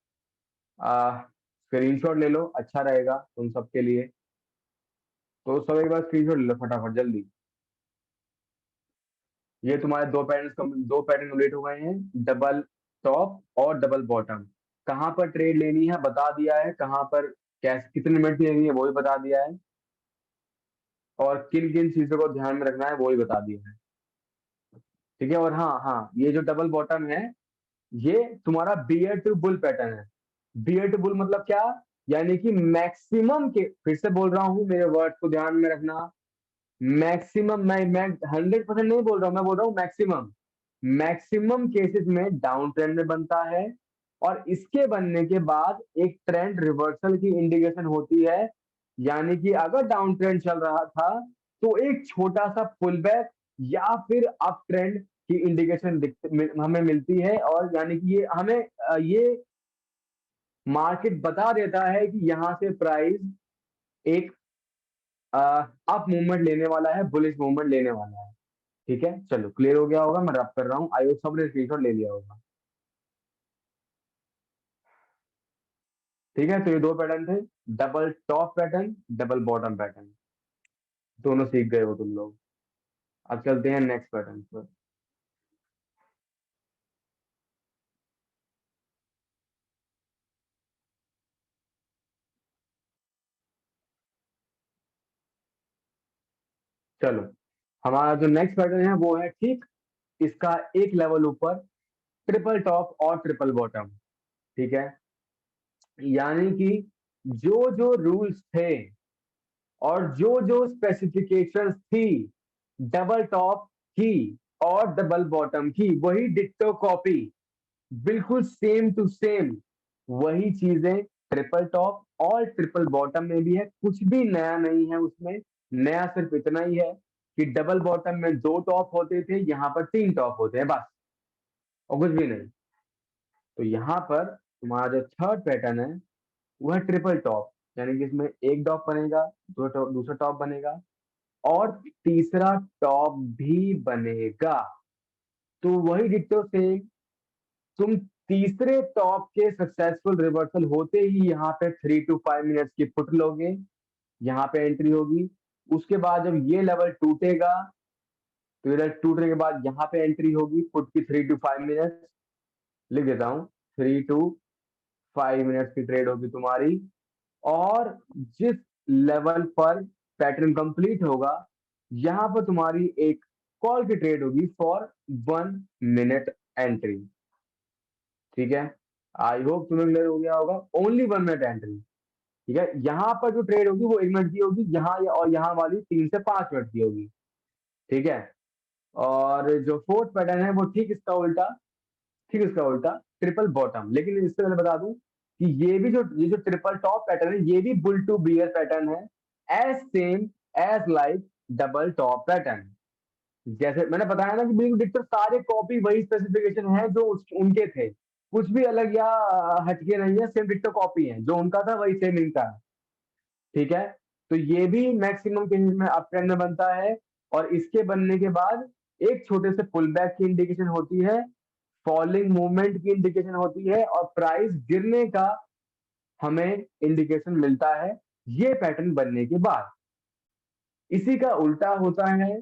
स्क्रीनशॉट ले लो, अच्छा रहेगा तुम सबके लिए, तो सब एक बार स्क्रीनशॉट ले लो फटाफट जल्दी। ये तुम्हारे दो पैटर्न कंप्लीट हो गए हैं, डबल टॉप और डबल बॉटम। कहाँ पर ट्रेड लेनी है बता दिया है, कहाँ पर कैसे कितने मिनट की लेनी है वो भी बता दिया है, और किन किन चीजों को ध्यान में रखना है वो भी बता दिया है, ठीक है। और हाँ हाँ, ये जो डबल बॉटम है ये तुम्हारा बियर टू बुल पैटर्न है। बियर टू बुल मतलब क्या, यानी कि मैक्सिमम के, फिर से बोल रहा हूँ मेरे वर्ड को ध्यान में रखना, मैक्सिमम, मैं 100% नहीं बोल रहा हूँ, मैं बोल रहा हूँ मैक्सिमम, मैक्सिमम केसेस में डाउन ट्रेंड में बनता है, और इसके बनने के बाद एक ट्रेंड रिवर्सल की इंडिकेशन होती है, यानी कि अगर डाउन ट्रेंड चल रहा था तो एक छोटा सा पुल बैक या फिर अप ट्रेंड की इंडिकेशन हमें मिलती है, और यानी कि ये हमें ये मार्केट बता देता है कि यहाँ से प्राइस एक अप मूवमेंट लेने वाला है, बुलिश मूवमेंट लेने वाला है, ठीक है। चलो क्लियर हो गया होगा, मैं रब कर रहा हूँ, आई होप सबने स्क्रीनशॉट ले लिया होगा, ठीक है। तो ये दो पैटर्न थे, double top pattern, double bottom pattern, दोनों सीख गए हो तुम लोग। अब चलते हैं नेक्स्ट पैटर्न पर। चलो, हमारा जो नेक्स्ट पैटर्न है वो है ठीक इसका एक लेवल ऊपर, ट्रिपल टॉप और ट्रिपल बॉटम, ठीक है, यानी कि जो जो रूल्स थे और जो जो स्पेसिफिकेशंस थी डबल टॉप की और डबल बॉटम की, वही डिट्टो कॉपी, बिल्कुल सेम टू सेम वही चीजें ट्रिपल टॉप और ट्रिपल बॉटम में भी है, कुछ भी नया नहीं है उसमें। नया सिर्फ इतना ही है कि डबल बॉटम में 2 टॉप होते थे, यहाँ पर 3 टॉप होते हैं बस, और कुछ भी नहीं। तो यहाँ पर तुम्हारा जो थर्ड पैटर्न है वो है ट्रिपल टॉप, यानी कि इसमें एक टॉप बनेगा, दूसरा टॉप बनेगा, और तीसरा टॉप भी बनेगा। तो वही डिट्टो सेम, तुम तीसरे टॉप के सक्सेसफुल रिवर्सल होते ही यहाँ पे 3 to 5 मिनट्स की फुट लोगे, यहाँ पे एंट्री होगी। उसके बाद जब ये लेवल टूटेगा, तो इधर टूटने के बाद यहाँ पे एंट्री होगी फुट की 3 to 5 मिनट्स। लिख देता हूँ, 3 to 5 मिनट्स की ट्रेड होगी तुम्हारी। और जिस लेवल पर पैटर्न कंप्लीट होगा, यहाँ पर तुम्हारी एक कॉल की ट्रेड होगी फॉर 1 मिनट एंट्री। ठीक है, आई होप तुम्हें क्लियर हो गया होगा। Only 1 minute entry. ठीक है, यहाँ पर जो ट्रेड होगी वो 1 मिनट की होगी, यहाँ और यहाँ वाली 3 से 5 मिनट की होगी। ठीक है, और जो फोर्थ पैटर्न है वो ठीक इसका उल्टा, ठीक इसका उल्टा, ट्रिपल बॉटम। लेकिन इससे पहले बता दूं कि ये जो ट्रिपल टॉप पैटर्न है ये भी बुल टू बियर पैटर्न है, as same as like double top pattern. जैसे मैंने बताया ना कि बिल्कुल डिक्टर सारे कॉपी वही स्पेसिफिकेशन है जो उनके थे, कुछ भी अलग या हटके नहीं है, सेम डिक्टर कॉपी है, जो उनका था वही सेम इनका है। ठीक है, तो ये भी मैक्सिमम केसेस में अप ट्रेंड में बनता है, और इसके बनने के बाद एक छोटे से पुल बैक की इंडिकेशन होती है, फॉलिंग मूवमेंट की इंडिकेशन होती है, और प्राइस गिरने का हमें इंडिकेशन मिलता है ये पैटर्न बनने के बाद। इसी का उल्टा होता है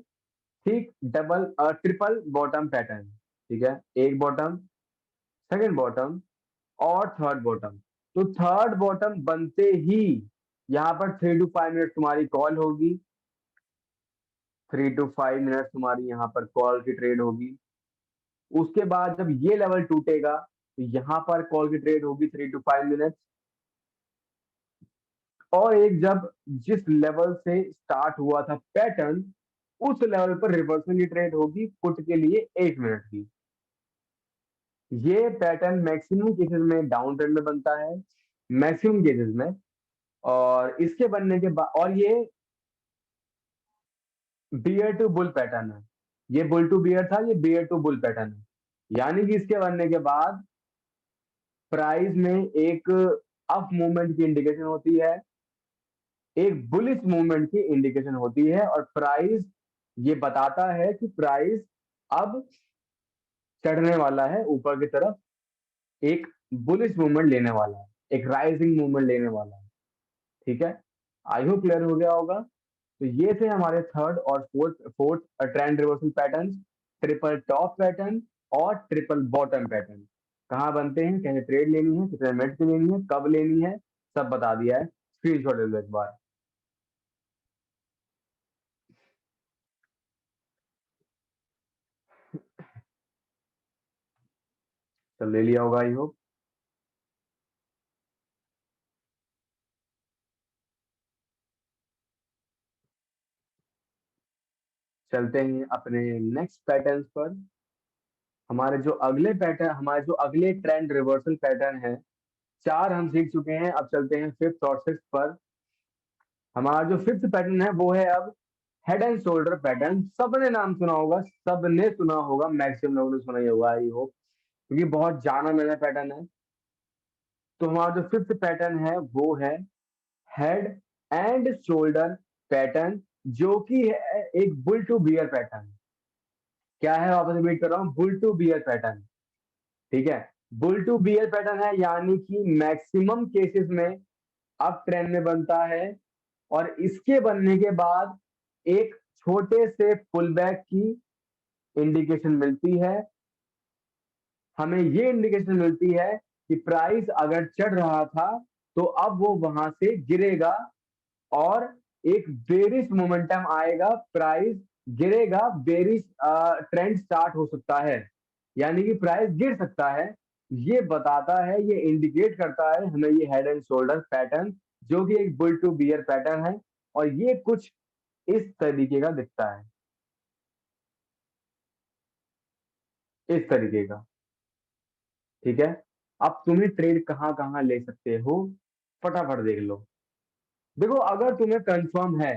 ठीक डबल ट्रिपल बॉटम पैटर्न। ठीक है, एक बॉटम, सेकंड बॉटम, और थर्ड बॉटम। तो थर्ड बॉटम बनते ही यहाँ पर 3 to 5 मिनट तुम्हारी कॉल होगी, 3 to 5 मिनट तुम्हारी यहाँ पर कॉल की ट्रेड होगी। उसके बाद जब ये लेवल टूटेगा तो यहाँ पर कॉल की ट्रेड होगी 3 to 5 मिनट। और एक जब जिस लेवल से स्टार्ट हुआ था पैटर्न, उस लेवल पर रिवर्सल की ट्रेड होगी पुट के लिए 1 मिनट की। ये पैटर्न मैक्सिमम केसेस में डाउन ट्रेंड में बनता है, मैक्सिमम केसेस में। और इसके बनने के बाद, और ये बियर टू बुल पैटर्न है, ये बुल टू बियर था, ये बियर टू बुल पैटर्न है। यानी कि इसके बनने के बाद प्राइस में एक अप मूवमेंट की इंडिकेशन होती है, एक बुलिश मूवमेंट की इंडिकेशन होती है, और प्राइस ये बताता है कि प्राइस अब चढ़ने वाला है ऊपर की तरफ, एक बुलिश मूवमेंट लेने वाला है, एक राइजिंग मूवमेंट लेने वाला है। ठीक है, आई होप क्लियर हो गया होगा। तो ये थे हमारे थर्ड और fourth fourth trend reversal pattern, triple top pattern और ट्रिपल बॉटम पैटर्न। कहाँ बनते हैं, कैसे ट्रेड लेनी है, कितने मिनट की लेनी है, कब लेनी है, सब बता दिया है। स्क्रीनशॉट ले लो एक बार। सब ले लिया होगा आई होप। चलते हैं अपने नेक्स्ट पैटर्न पर। हमारे जो अगले ट्रेंड रिवर्सल पैटर्न है, 4 हम सीख चुके हैं, अब चलते हैं फिफ्थ और सिक्स्थ पर। हमारा जो फिफ्थ पैटर्न है वो है अब हेड एंड शोल्डर पैटर्न। सबने नाम सुना होगा, सबने सुना होगा, मैक्सिमम लोगों ने सुना ही होगा आई होप, क्योंकि बहुत जाना माना पैटर्न है। तो हमारा जो फिफ्थ पैटर्न है वो है हेड एंड शोल्डर पैटर्न, जो कि है एक बुल टू बियर पैटर्न। क्या है, वापस रिपीट कर रहा हूँ, बुल टू बियर पैटर्न। ठीक है, बुल टू बियर पैटर्न है, यानी कि मैक्सिमम केसेस में अप ट्रेंड में बनता है, और इसके बनने के बाद एक छोटे से पुल बैक की इंडिकेशन मिलती है। हमें ये इंडिकेशन मिलती है कि प्राइस अगर चढ़ रहा था तो अब वो वहां से गिरेगा, और एक बेरिश मोमेंटम आएगा, प्राइस गिरेगा, बेरिश ट्रेंड स्टार्ट हो सकता है, यानी कि प्राइस गिर सकता है। ये बताता है, ये इंडिकेट करता है हमें ये हेड एंड शोल्डर पैटर्न, जो कि एक बुल टू बियर पैटर्न है, और ये कुछ इस तरीके का दिखता है, इस तरीके का। ठीक है, अब तुम्हें ट्रेड कहाँ कहाँ ले सकते हो, फटाफट देख लो। देखो अगर तुम्हें कंफर्म है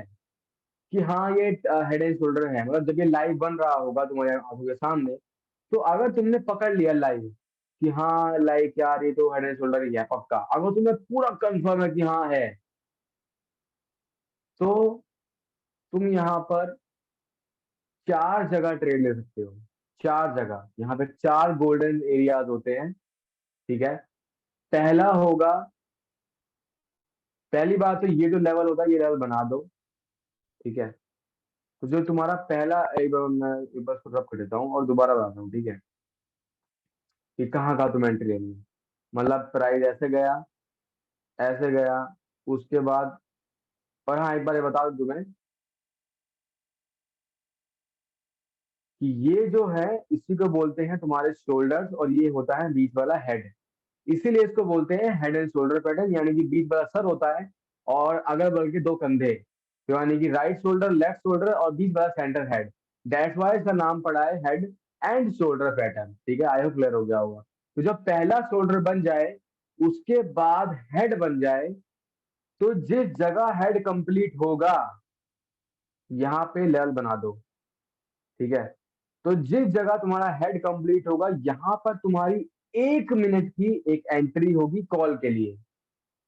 कि हाँ ये हेड एंड शोल्डर है, मतलब जब ये लाइव बन रहा होगा तुम्हारे आंखों के सामने, तो अगर तुमने पकड़ लिया लाइव कि हाँ लाइक यार ये तो हेड एंड शोल्डर ही है पक्का, अगर तुम्हें पूरा कंफर्म है कि हाँ है, तो तुम यहाँ पर चार जगह ट्रेड ले सकते हो। चार जगह, यहाँ पे चार गोल्डन एरियाज होते हैं। ठीक है। पहला होगा, पहली बात तो ये जो लेवल होता है ये लेवल बना दो। ठीक है। तो जो तुम्हारा पहला, एक बार मैं एक बार इसको रब कर देता हूँ और दोबारा बताता हूँ। ठीक है, कि कहाँ कहाँ तुम्हें एंट्री लेनी है। मतलब प्राइस ऐसे गया, ऐसे गया, उसके बाद, और हाँ एक बार ये बता दूं तुम्हें कि ये जो है इसी को बोलते हैं तुम्हारे शोल्डर्स, और ये होता है बीच वाला हेड। इसीलिए इसको बोलते हैं हेड एंड शोल्डर पैटर्न, यानी कि बीच वाला सर होता है और अगल बगल के दो कंधे, तो यानी कि राइट शोल्डर, लेफ्ट शोल्डर और बीच वाला सेंटर हेड। दैट्स वाई इसका नाम पड़ा है हेड एंड शोल्डर पैटर्न। ठीक है, आई होप क्लियर हो गया होगा। तो जब पहला शोल्डर बन जाए, उसके बाद हेड बन जाए, तो जिस जगह हेड कंप्लीट होगा यहाँ पे लेवल बना दो। ठीक है। तो जिस जगह तुम्हारा हेड कंप्लीट होगा यहाँ पर तुम्हारी 1 मिनट की एक एंट्री होगी कॉल के लिए।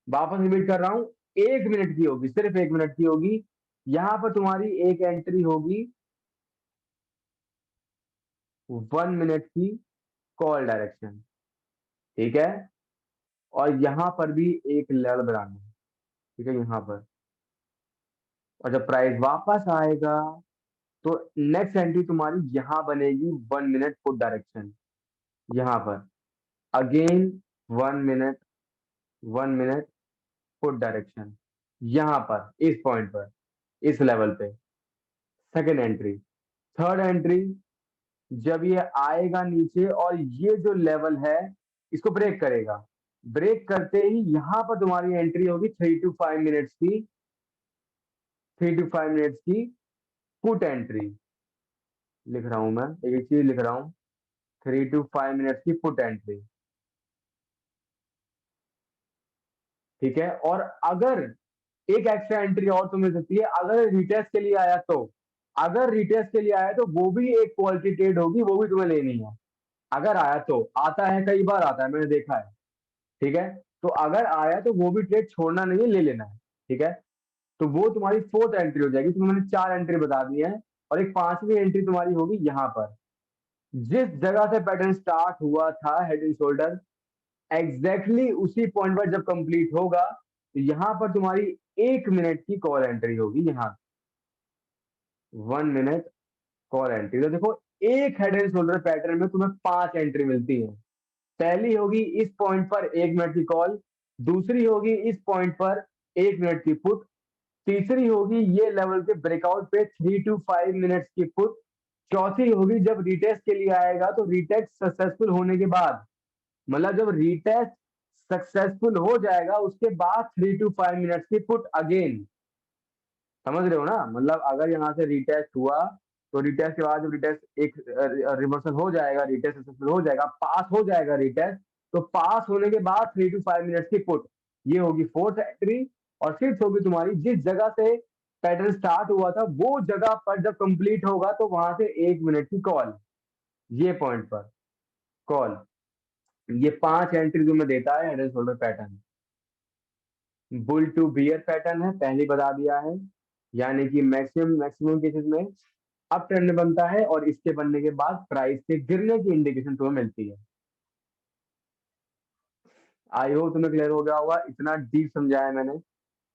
वापस रिपीट कर रहा हूं, 1 मिनट की होगी, सिर्फ 1 मिनट की होगी। यहाँ पर तुम्हारी एक एंट्री होगी 1 मिनट की कॉल डायरेक्शन। ठीक है। और यहाँ पर भी एक लेवल बनाना है। ठीक है, यहाँ पर। और जब प्राइस वापस आएगा, तो नेक्स्ट एंट्री तुम्हारी यहाँ बनेगी 1 मिनट फुट डायरेक्शन। यहाँ पर again 1 minute, 1 minute foot direction, यहाँ पर इस पॉइंट पर, इस लेवल पे। Second entry. थर्ड एंट्री, जब ये आएगा नीचे और ये जो लेवल है इसको ब्रेक करेगा, ब्रेक करते ही यहाँ पर तुम्हारी एंट्री होगी 3 to 5 मिनट्स की, 3 to 5 मिनट्स की फुट एंट्री। लिख रहा हूं मैं, एक एक चीज लिख रहा हूँ। 3 to 5 मिनट्स की फुट एंट्री। ठीक है। और अगर एक एक्स्ट्रा एंट्री और तुम्हें मिल सकती है अगर रिटेस्ट के लिए आया तो, अगर रिटेस्ट के लिए आया तो वो भी एक क्वालिटी ट्रेड होगी, वो भी तुम्हें लेनी है। अगर आया तो, आता है, कई बार आता है, मैंने देखा है। ठीक है। तो अगर आया तो वो भी ट्रेड छोड़ना नहीं है, ले लेना है। ठीक है। तो वो तुम्हारी फोर्थ एंट्री हो जाएगी। तुम्हें मैंने चार एंट्री बता दी है, और एक पांचवी एंट्री तुम्हारी होगी यहाँ पर। जिस जगह से पैटर्न स्टार्ट हुआ था हेड एंड शोल्डर, एग्जैक्टली उसी पॉइंट पर जब कंप्लीट होगा, तो यहाँ पर तुम्हारी 1 मिनट की कॉल एंट्री होगी। यहाँ 1 मिनट कॉल एंट्री। तो देखो, एक हेड एंड शोल्डर पैटर्न में तुम्हें 5 एंट्री मिलती है। पहली होगी इस पॉइंट पर 1 मिनट की कॉल, दूसरी होगी इस पॉइंट पर 1 मिनट की पुट, तीसरी होगी ये लेवल के ब्रेकआउट पे 3 to 5 मिनट्स की पुट, चौथी होगी जब रिटेस्ट के लिए आएगा तो रिटेस्ट सक्सेसफुल होने के बाद, मतलब जब रिटेस्ट सक्सेसफुल हो जाएगा उसके बाद 3 to 5 मिनट्स की पुट अगेन। समझ रहे हो ना, मतलब अगर यहाँ से रिटेस्ट हुआ, तो रिटेस्ट के बाद जब रिटेस्ट एक रिवर्सल हो जाएगा, रिटेस्ट सक्सेसफुल हो जाएगा, पास हो जाएगा रिटेस्ट, तो पास होने के बाद 3 to 5 मिनट्स की पुट, ये होगी फोर्थ एंट्री। और फिफ्थ होगी तुम्हारी जिस जगह से पैटर्न स्टार्ट हुआ था वो जगह पर जब कंप्लीट होगा तो वहां से 1 मिनट की कॉल, ये पॉइंट पर कॉल। ये 5 एंट्री जो मैं देता है head and shoulder pattern. Bull to bear pattern है, पहले बता दिया है, यानी कि मैक्सिमम मैक्सिमम केसेस में अप ट्रेंड बनता है और इसके बनने के बाद प्राइस के गिरने की इंडिकेशन तुम्हें मिलती है। आई होप तुम्हें क्लियर हो गया होगा, इतना डीप समझाया मैंने।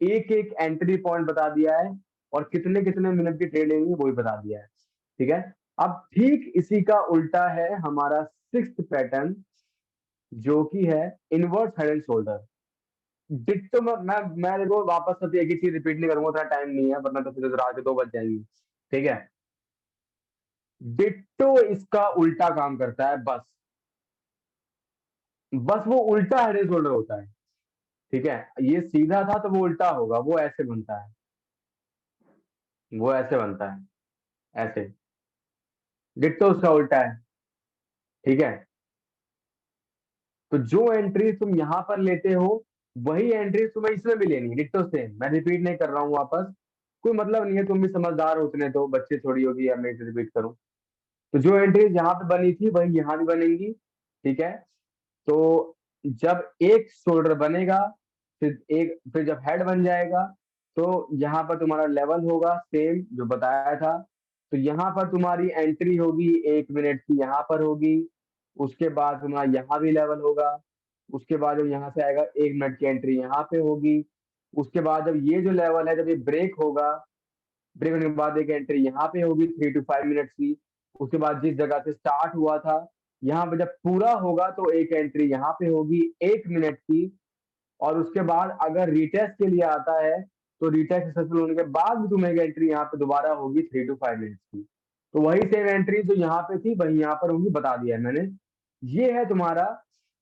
एक एक एंट्री पॉइंट बता दिया है और कितने कितने मिनट की ट्रेड लेनी है वो भी बता दिया है। ठीक है। अब ठीक इसी का उल्टा है हमारा सिक्स्थ पैटर्न, जो कि है inverse head and shoulder. Ditto मैं देखो वापस से एक ही चीज रिपीट नहीं करूंगा, उतना टाइम नहीं है, वरना तो फिर तो रात के 2 बज जाएंगी। ठीक है। डिट्टो इसका उल्टा काम करता है, बस। बस वो उल्टा हेड एंड शोल्डर होता है। ठीक है। ये सीधा था तो वो उल्टा होगा, वो ऐसे बनता है, वो ऐसे बनता है, ऐसे। डिट्टो उसका उल्टा है। ठीक है। तो जो एंट्री तुम यहां पर लेते हो वही एंट्री तुम्हें इसमें भी लेनी है, डिट्टो सेम। मैं रिपीट नहीं कर रहा हूँ वापस, कोई मतलब नहीं है, तुम भी समझदार हो उतने, तो बच्चे थोड़ी होगी या मैं रिपीट करूँ। तो जो एंट्रीज यहाँ पे बनी थी वही यहाँ भी बनेंगी, ठीक है। तो जब एक शोल्डर बनेगा, फिर जब हेड बन जाएगा, तो यहाँ पर तुम्हारा लेवल होगा सेम जो बताया था। तो यहाँ पर तुम्हारी एंट्री होगी 1 मिनट की, यहाँ पर होगी। उसके बाद तुम्हारा यहाँ भी लेवल होगा। उसके बाद जब यहाँ से आएगा 1 मिनट की एंट्री यहाँ पे होगी। उसके बाद जब ये जो लेवल है, जब ये ब्रेक होगा, ब्रेक होने के बाद एक एंट्री यहाँ पे होगी 3 to 5 मिनट्स की। उसके बाद जिस जगह से स्टार्ट हुआ था, यहाँ पे जब पूरा होगा तो एक एंट्री यहाँ पे होगी 1 मिनट की। और उसके बाद अगर रीटेस्ट के लिए आता है, तो रीटेस्ट सक्सेसफुल होने के बाद भी तुम्हें एक एंट्री यहाँ पे दोबारा होगी 3 to 5 मिनट्स की। तो वही सेम एंट्री जो यहाँ पे थी वही यहाँ पर होगी, बता दिया है मैंने। ये है तुम्हारा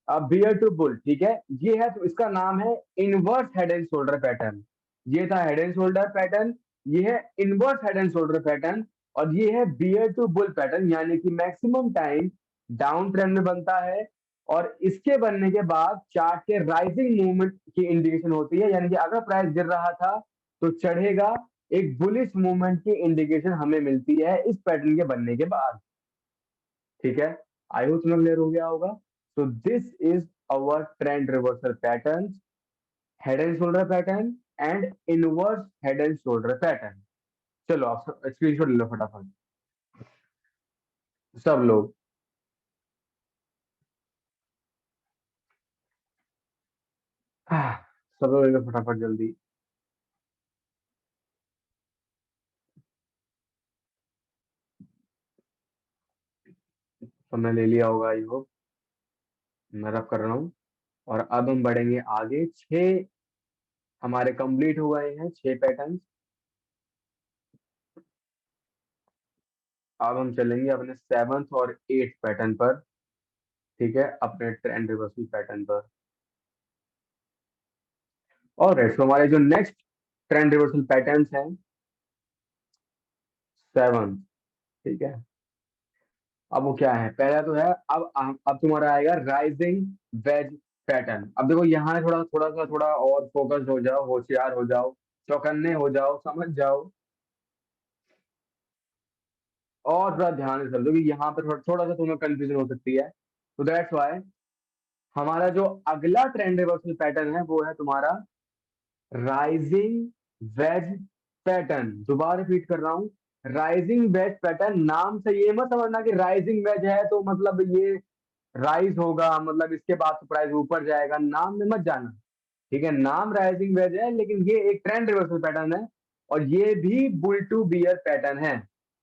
बियर टू बुल, ठीक है। ये है, तो इसका नाम है inverse head and shoulder pattern. ये था हेड एंड शोल्डर पैटर्न, ये है inverse head and shoulder pattern, और ये है बियर टू बुल पैटर्न, यानी कि मैक्सिमम टाइम डाउन ट्रेंड में बनता है। और इसके बनने के बाद चार्ट के राइजिंग मूवमेंट की इंडिकेशन होती है, यानी कि अगर प्राइस गिर रहा था तो चढ़ेगा, एक बुलिश मूवमेंट की इंडिकेशन हमें मिलती है इस पैटर्न के बनने के बाद, ठीक है। आई होप तुम्हें क्लियर हो गया होगा। तो this is our trend reversal pattern, head and shoulder pattern and inverse head and shoulder pattern. चलो आप स्क्रीनशॉट ले लो फटाफट, सब लोग। सब लोग ले लो फटाफट जल्दी। तो मैं ले लिया होगा, आई होप। मैं रब कर रहा हूँ। और अब हम बढ़ेंगे आगे। छह हमारे कंप्लीट हो गए हैं, 6 पैटर्न। अब हम चलेंगे अपने 7th और 8th पैटर्न पर, ठीक है, अपने ट्रेंड रिवर्सल पैटर्न पर। और तो हमारे जो नेक्स्ट ट्रेंड रिवर्सल पैटर्न हैं, 7, ठीक है। अब वो क्या है, पहला तो है, अब तुम्हारा आएगा राइजिंग वेज पैटर्न। अब देखो यहाँ थोड़ा थोड़ा सा थोड़ा और फोकस हो जाओ, होशियार हो जाओ, चौकन्ने हो जाओ, समझ जाओ, और थोड़ा ध्यान से समझो कि यहाँ पे थोड़ा थोड़ा सा तुम्हें कंफ्यूजन हो सकती है। तो दैट्स वाई हमारा जो अगला ट्रेंड रिवर्सल पैटर्न है वो है तुम्हारा राइजिंग वेज पैटर्न। दोबारा रिपीट कर रहा हूँ, राइजिंग वेज पैटर्न। नाम से ये मत समझना कि राइजिंग वेज है तो मतलब ये राइज होगा, मतलब इसके बाद तो प्राइस ऊपर जाएगा, नाम में मत जाना, ठीक है। नाम राइजिंग वेज है, लेकिन ये एक ट्रेंड रिवर्सल पैटर्न है, और ये भी बुल टू बियर पैटर्न है,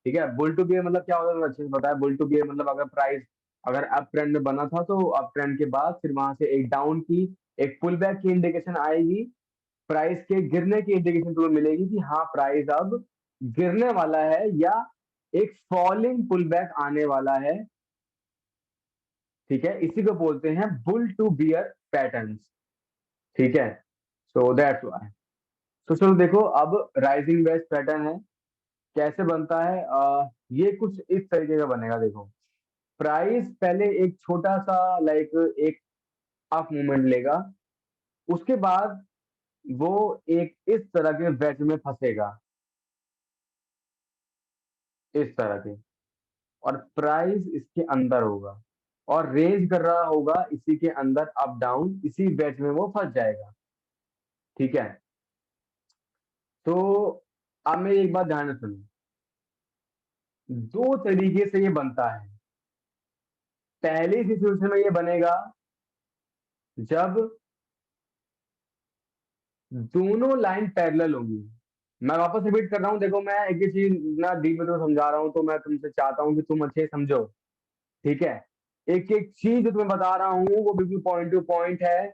ठीक है। बुल टू बियर मतलब क्या होता है, अच्छे से पता है। बुल टू बियर मतलब अगर प्राइस अगर अप ट्रेंड में बना था, तो अप ट्रेंड के बाद फिर वहां से एक डाउन की, एक पुल बैक की इंडिकेशन आएगी, प्राइस के गिरने की इंडिकेशन तुम्हें मिलेगी कि हाँ प्राइस अब गिरने वाला है, या एक फॉलिंग पुल बैक आने वाला है, ठीक है। इसी को बोलते हैं बुल टू बियर पैटर्न्स, ठीक है। So that's why. तो चलो देखो, अब राइजिंग वेज पैटर्न है, कैसे बनता है। ये कुछ इस तरीके का बनेगा, देखो। प्राइस पहले एक छोटा सा लाइक एक अप मूवमेंट लेगा, उसके बाद वो एक इस तरह के वेज में फंसेगा, इस तरह के, और प्राइस इसके अंदर होगा, और रेंज कर रहा होगा इसी के अंदर अप डाउन, इसी वेज में वो फंस जाएगा, ठीक है। तो अब मेरी एक बात ध्यान से सुनो, दो तरीके से ये बनता है। पहली सिचुएशन में ये बनेगा जब दोनों लाइन पैरेलल होंगी। मैं वापस रिपीट कर रहा हूँ, देखो मैं एक ही चीज ना डीप में तो समझा रहा हूँ, तो मैं तुमसे चाहता हूँ कि तुम अच्छे से समझो, ठीक है। एक एक चीज जो तुम्हें बता रहा हूँ वो बिल्कुल पॉइंट टू पॉइंट है,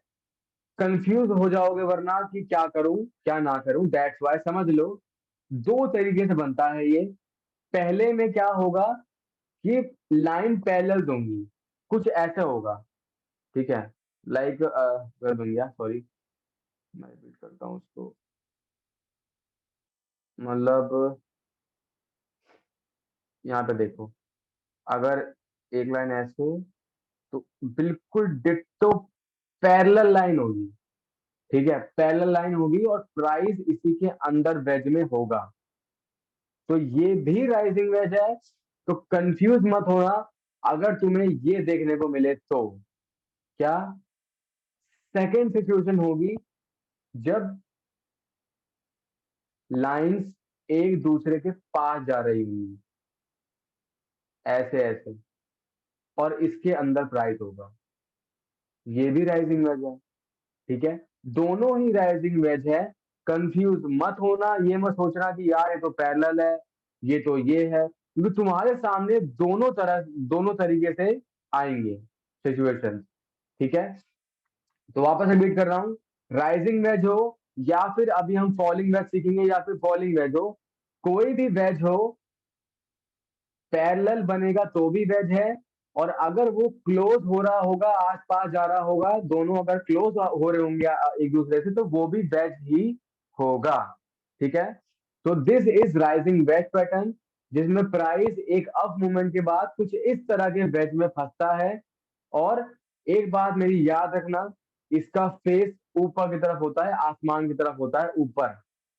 कंफ्यूज हो जाओगे वरना कि क्या करूं क्या ना करूं, दैट्स वाई समझ लो। दो तरीके से बनता है ये। पहले में क्या होगा कि लाइन पैरेलल होंगी, कुछ ऐसा होगा, ठीक है। लाइक कर दूंगा, सॉरी, मैं रिपीट करता हूँ उसको। मतलब यहाँ पे देखो, अगर एक लाइन ऐसे, तो बिल्कुल डिट्टो पैरेलल लाइन होगी, ठीक है, पैरेलल लाइन होगी और प्राइस इसी के अंदर वेज में होगा, तो ये भी राइजिंग वेज है। तो कंफ्यूज मत होना अगर तुम्हें ये देखने को मिले तो। क्या सेकेंड सिचुएशन होगी जब लाइंस एक दूसरे के पास जा रही होंगी, ऐसे ऐसे, और इसके अंदर प्राइस होगा, ये भी राइजिंग वेज है। ठीक है, दोनों ही राइजिंग वेज है। कंफ्यूज मत होना, ये मत सोचना कि यार ये तो पैरेलल है, ये तो ये है, क्योंकि तुम्हारे सामने दोनों तरीके से आएंगे सिचुएशन। ठीक है, तो वापस रिपीट कर रहा हूँ, राइजिंग वेज हो या फिर अभी हम फॉलिंग वेज सीखेंगे या फिर फॉलिंग वेज हो, कोई भी वेज हो, पैरेलल बनेगा तो भी वेज है, और अगर वो क्लोज हो रहा होगा, आस पास जा रहा होगा, दोनों अगर क्लोज हो रहे होंगे एक दूसरे से, तो वो भी वेज ही होगा। ठीक है, तो this is rising veg pattern, जिसमें प्राइस एक अप मूवमेंट के बाद कुछ इस तरह के वेज में फंसता है। और एक बात मेरी याद रखना, इसका फेस ऊपर की तरफ होता है, आसमान की तरफ होता है, ऊपर।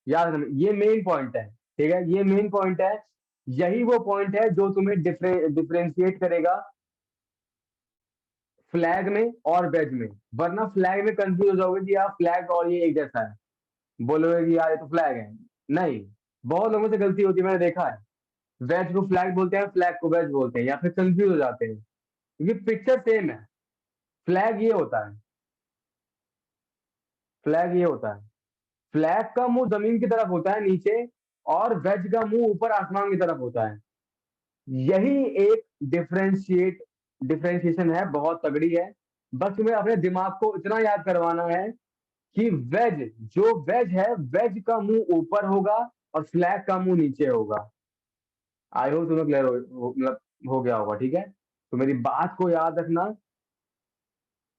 याद रखना, ये मेन पॉइंट है। ठीक है, ये मेन पॉइंट है, यही वो पॉइंट है जो तुम्हें डिफरेंशिएट करेगा फ्लैग में और वेज में। वरना फ्लैग में कंफ्यूज हो जाओगे कि यार फ्लैग और ये एक जैसा है, बोलोगे कि यार ये तो फ्लैग है। नहीं, बहुत लोगों से गलती होती है, मैंने देखा है। वेज को फ्लैग बोलते हैं, फ्लैग को वेज बोलते हैं, या फिर कंफ्यूज हो जाते हैं, क्योंकि पिक्चर सेम है। फ्लैग ये होता है, फ्लैग ये होता है, फ्लैग का मुंह जमीन की तरफ होता है नीचे, और वेज का मुंह ऊपर आसमान की तरफ होता है। यही एक डिफरेंशिएशन है, बहुत तगड़ी है। बस तुम्हें अपने दिमाग को इतना याद करवाना है कि वेज, जो वेज है, वेज का मुंह ऊपर होगा और फ्लैग का मुंह नीचे होगा। आई होप तुम्हें क्लियर मतलब हो गया होगा। ठीक है, तो मेरी बात को याद रखना,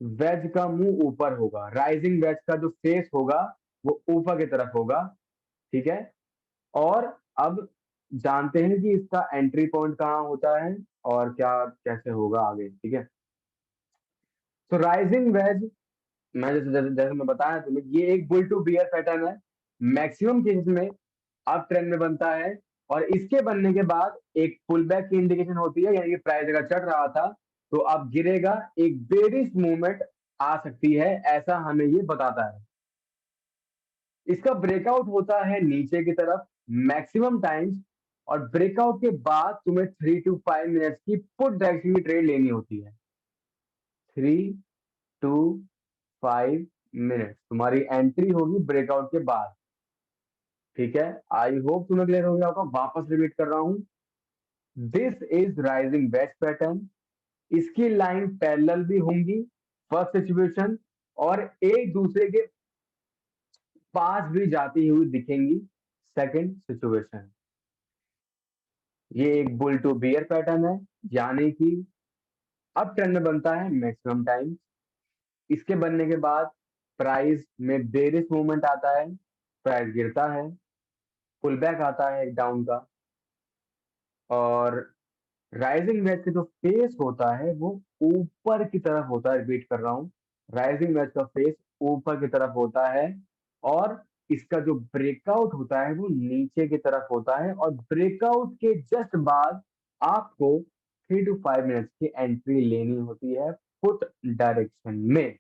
वेज का मुंह ऊपर होगा, राइजिंग वेज का जो फेस होगा वो ऊपर की तरफ होगा। ठीक है, और अब जानते हैं कि इसका एंट्री पॉइंट कहाँ होता है और क्या कैसे होगा आगे। ठीक है, तो राइजिंग वेज, मैं जैसे मैं बताया तुम्हें, ये एक बुल टू बियर पैटर्न है। मैक्सिमम केसेस में अप ट्रेंड में बनता है, और इसके बनने के बाद एक पुल बैक की इंडिकेशन होती है, यानी कि प्राइस अगर चढ़ रहा था तो अब गिरेगा, एक बेरिश मूवमेंट आ सकती है, ऐसा हमें ये बताता है। इसका ब्रेकआउट होता है नीचे की तरफ मैक्सिमम टाइम्स, और ब्रेकआउट के बाद तुम्हें 3 to 5 मिनट्स की पुट डायरेक्शन की ट्रेड लेनी होती है। 3 to 5 मिनट्स तुम्हारी एंट्री होगी ब्रेकआउट के बाद। ठीक है, आई होप तुम्हें क्लियर हो गया होगा, वापस रिपीट कर रहा हूं, this is rising veg pattern. इसकी लाइन पैरेलल भी होंगी फर्स्ट सिचुएशन, और एक दूसरे के पास भी जाती हुई दिखेंगी सेकंड सिचुएशन। ये एक बुल टू बियर पैटर्न है, यानी कि अप ट्रेंड में बनता है मैक्सिमम टाइम, इसके बनने के बाद प्राइस में बेरिश मूवमेंट आता है, प्राइस गिरता है, पुल बैक आता है एक डाउन का, और राइजिंग वेज का जो फेस होता है वो ऊपर की तरफ होता है। रिपीट कर रहा हूँ, राइजिंग वेज का फेस ऊपर की तरफ होता है, और इसका जो ब्रेकआउट होता है वो नीचे की तरफ होता है, और ब्रेकआउट के जस्ट बाद आपको 3 to 5 मिनट्स की एंट्री लेनी होती है पुट डायरेक्शन में।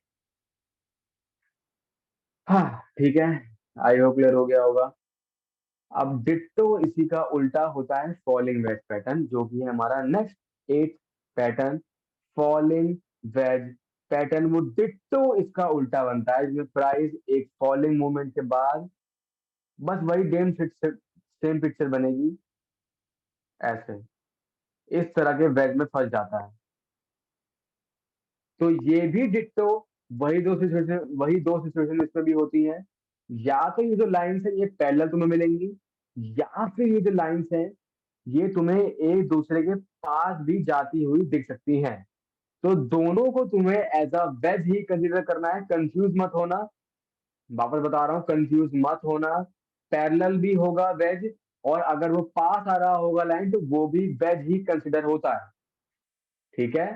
हाँ, ठीक है, आई होप क्लियर हो गया होगा। अब डिट्टो इसी का उल्टा होता है फॉलिंग वेज पैटर्न, जो कि है हमारा next eight pattern, falling wedge pattern. वो डिट्टो इसका उल्टा बनता है, जिसमें प्राइस एक फॉलिंग मूवमेंट के बाद बस वही सेम पिक्चर बनेगी, ऐसे इस तरह के वेज में फंस जाता है। तो ये भी डिट्टो, वही दो सिचुएशन इसमें भी होती है। या तो ये जो लाइंस है ये पैरेलल तुम्हें मिलेंगी, या फिर ये जो लाइंस है ये तुम्हें एक दूसरे के पास भी जाती हुई दिख सकती हैं। तो दोनों को तुम्हें एज अ वेज ही कंसीडर करना है, कंफ्यूज मत होना। वापस बता रहा हूँ, कंफ्यूज मत होना, पैरेलल भी होगा वेज, और अगर वो पास आ रहा होगा लाइन तो वो भी वेज ही कंसीडर होता है। ठीक है,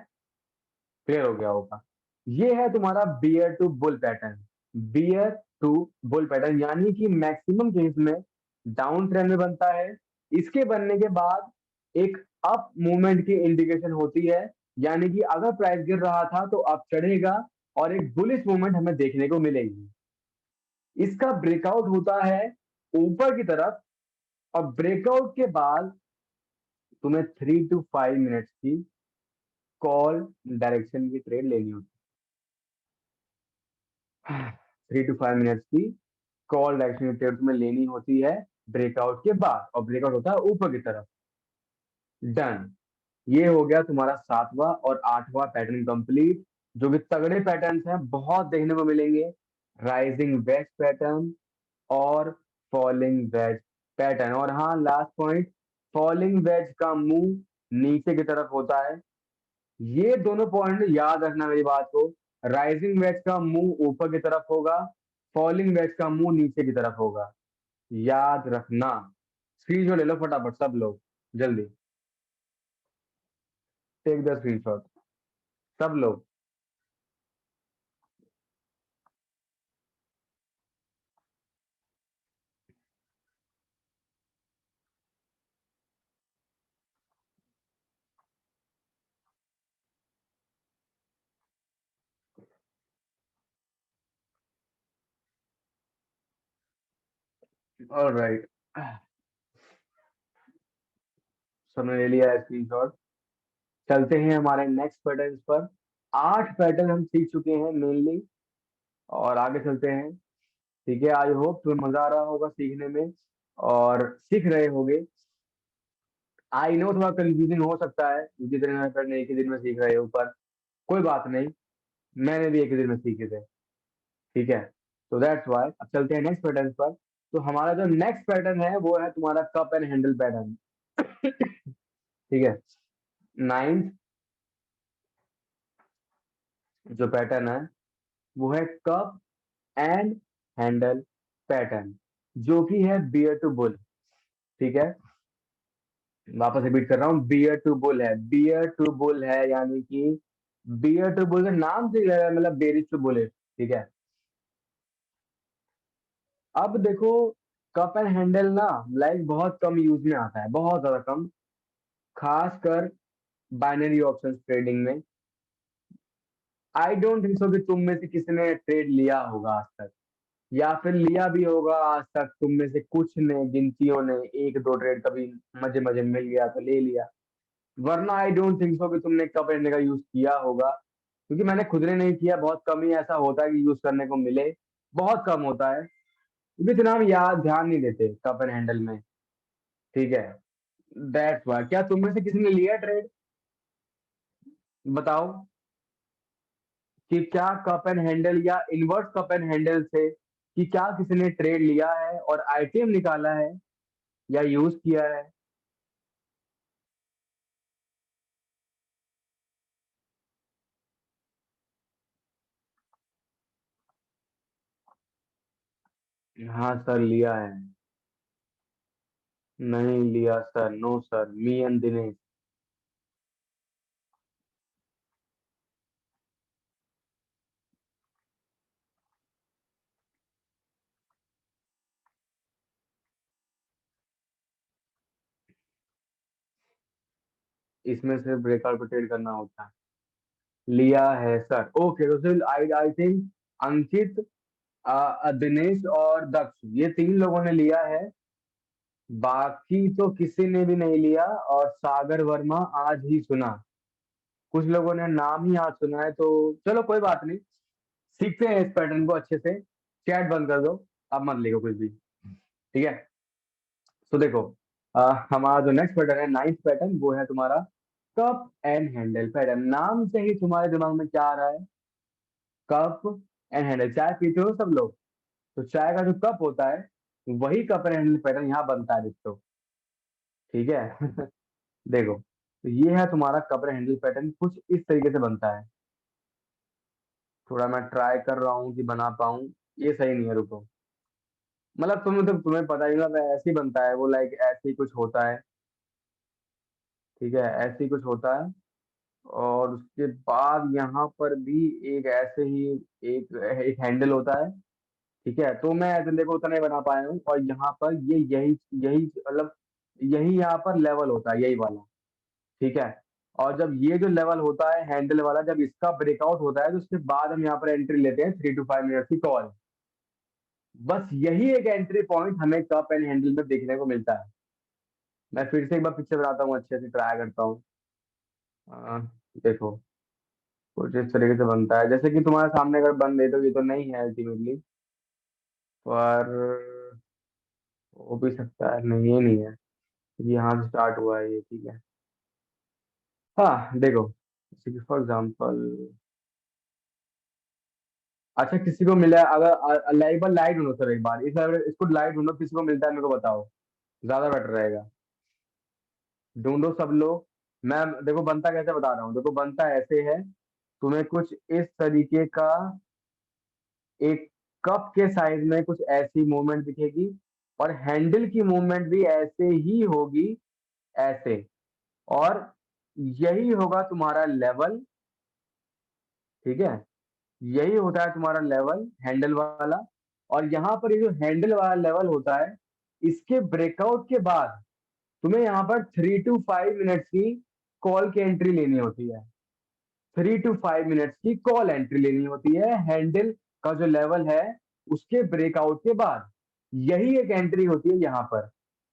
क्लियर हो गया होगा। ये है तुम्हारा bear to bull pattern, bear to bull pattern, यानी कि मैक्सिमम केस में डाउन ट्रेंड में बनता है। इसके बनने के बाद एक अप मूवमेंट की इंडिकेशन होती है, यानी कि अगर प्राइस गिर रहा था तो अब चढ़ेगा और एक बुलिश मूवमेंट हमें देखने को मिलेगी। इसका ब्रेकआउट होता है ऊपर की तरफ, और ब्रेकआउट के बाद तुम्हें 3 to 5 मिनट्स की कॉल डायरेक्शन की ट्रेड लेनी होती है। 3 to 5 मिनट्स की कॉल डायरेक्शन की ट्रेड तुम्हें लेनी होती है ब्रेकआउट के बाद, और ब्रेकआउट होता है ऊपर की तरफ। डन। ये हो गया तुम्हारा सातवां और आठवां पैटर्न कंप्लीट, जो कि तगड़े पैटर्न्स हैं, बहुत देखने को मिलेंगे। राइजिंग वेज पैटर्न और फॉलिंग वेज पैटर्न। और हाँ, लास्ट पॉइंट, फॉलिंग वेज का मुंह नीचे की तरफ होता है। ये दोनों पॉइंट याद रखना मेरी बात को। राइजिंग वेज का मुंह ऊपर की तरफ होगा, फॉलिंग वेज का मुंह नीचे की तरफ होगा। याद रखना। स्क्रीनशॉट ले लो फटाफट सब लोग, जल्दी टेक द स्क्रीनशॉट सब लोग। ऑलराइट, सबने ले लिया है स्क्रीनशॉट। चलते हैं हमारे नेक्स्ट पैटर्न पर। 8 पैटर्न हम सीख चुके हैं मेनली, और आगे चलते हैं। ठीक है, आई होप तुम्हें मजा आ रहा होगा सीखने में और सीख रहे होगे। आई नो थोड़ा कंफ्यूजिंग हो सकता है, क्योंकि इतने पैटर्न एक ही दिन में सीख रहे हो, पर कोई बात नहीं, मैंने भी एक ही दिन में सीखे थे। ठीक है, तो दैट्स वाई। अब चलते हैं नेक्स्ट पैटर्न पर। तो हमारा जो नेक्स्ट पैटर्न है वो है तुम्हारा कप एंड हैंडल पैटर्न। ठीक है, नाइन्थ जो पैटर्न है वो है कप एंड हैंडल पैटर्न, जो कि है बियर टू बुल। ठीक है, वापस रिपीट कर रहा हूँ, बियर टू बुल है, बियर टू बुल है, यानी कि बियर टू बुल नाम से ही लग रहा है, मतलब बेरिश टू बुलेट। ठीक है, अब देखो, कप एंड हैंडल ना लाइक बहुत कम यूज में आता है, बहुत ज्यादा कम, खासकर बाइनरी ऑप्शन ट्रेडिंग में। आई डोंट थिंक सो कि तुम में से किसी ने ट्रेड लिया होगा आज तक, या फिर लिया भी होगा आज तक तुम में से कुछ ने, गिनतियों ने, एक दो ट्रेड कभी मजे मजे में मिल गया तो ले लिया। वरना आई डोंट थिंक सो कि तुमने कप एंड का यूज किया होगा, क्योंकि मैंने खुद ने नहीं किया। बहुत कम ही ऐसा होता है कि यूज करने को मिले, बहुत कम होता है, क्योंकि इतना हम याद ध्यान नहीं देते कप एंड हैंडल में। ठीक है, दैट्स वाई। क्या तुम में से किसी ने लिया ट्रेड? बताओ कि क्या कप एंड हैंडल या इनवर्स कप एंड हैंडल से, कि क्या किसी ने ट्रेड लिया है और आईटीएम निकाला है या यूज किया है? हाँ सर, लिया है। नहीं लिया sir, no sir, me and Dinesh. इसमें सिर्फ ब्रेकआउट को ट्रेड करना होता है। लिया है सर, ओके। तो फिर आई आई थिंक अंकित, दिनेश और दक्ष, ये 3 लोगों ने लिया है। बाकी तो किसी ने भी नहीं लिया, और सागर वर्मा आज ही सुना। कुछ लोगों ने नाम ही आज सुना है, तो चलो कोई बात नहीं, सीखते हैं इस पैटर्न को अच्छे से। चैट बंद कर दो, अब मत लिखो कुछ भी। ठीक है, तो देखो, हमारा जो नेक्स्ट पैटर्न है, नाइन्थ पैटर्न, वो है तुम्हारा कप एंड हैंडल पैटर्न। नाम से ही तुम्हारे दिमाग में क्या आ रहा है? Cup and handle. चाय पीते हो सब लोग, तो चाय का जो कप होता है, वही कप एंड हैंडल पैटर्न यहाँ बनता है दोस्तों। ठीक है। देखो, तो ये है तुम्हारा कप एंड हैंडल पैटर्न, कुछ इस तरीके से बनता है। थोड़ा मैं ट्राई कर रहा हूँ कि बना पाऊँ। ये सही नहीं है, रुको। मतलब तुम्हें पता ही ना, ऐसे ही बनता है वो, लाइक ऐसे ही कुछ होता है। ठीक है, ऐसे ही कुछ होता है, और उसके बाद यहाँ पर भी एक ऐसे ही एक एक हैंडल होता है, ठीक है, तो मैं ऐसे देखो उतना ही बना पाया हूँ, और यहाँ पर ये यही यही मतलब यही यहाँ पर लेवल होता है, यही वाला। ठीक है, और जब ये जो लेवल होता है हैंडल वाला, जब इसका ब्रेकआउट होता है तो उसके बाद हम यहाँ पर एंट्री लेते हैं 3 to 5 मिनट की कॉल। बस यही एक एंट्री पॉइंट हमें कप एंड हैंडल में देखने को मिलता है। मैं फिर से एक बार पिक्चर बनाता हूँ, अच्छे से ट्राई करता हूँ। अ, देखो कुछ इस तरीके से बनता है, जैसे कि तुम्हारे सामने अगर बन रही तो ये तो नहीं है अल्टीमेटली, पर हो भी सकता है, नहीं ये नहीं है, ये यहाँ से स्टार्ट हुआ है ये, ठीक है। हाँ देखो, जैसे कि फॉर एग्जाम्पल, अच्छा किसी को मिला है, अगर लाइट पर लाइट ढूंढो सर, एक बार इसको लाइट ढूंढो, किसी को मिलता है मेरे को बताओ, ज्यादा बेटर रहेगा। ढूंढो सब लोग। मैं देखो बनता कैसे बता रहा हूँ, देखो बनता ऐसे है, तुम्हें कुछ इस तरीके का एक कप के साइज में कुछ ऐसी मूवमेंट दिखेगी, और हैंडल की मूवमेंट भी ऐसे ही होगी, ऐसे। और यही होगा तुम्हारा लेवल, ठीक है, यही होता है तुम्हारा लेवल हैंडल वाला। और यहाँ पर ये जो हैंडल वाला लेवल होता है, इसके ब्रेकआउट के बाद तुम्हें यहाँ पर 3 to 5 मिनट्स की कॉल की एंट्री लेनी होती है। 3 to 5 मिनट्स की कॉल एंट्री लेनी होती है हैंडल का जो लेवल है उसके ब्रेकआउट के बाद। यही एक एंट्री होती है यहाँ पर।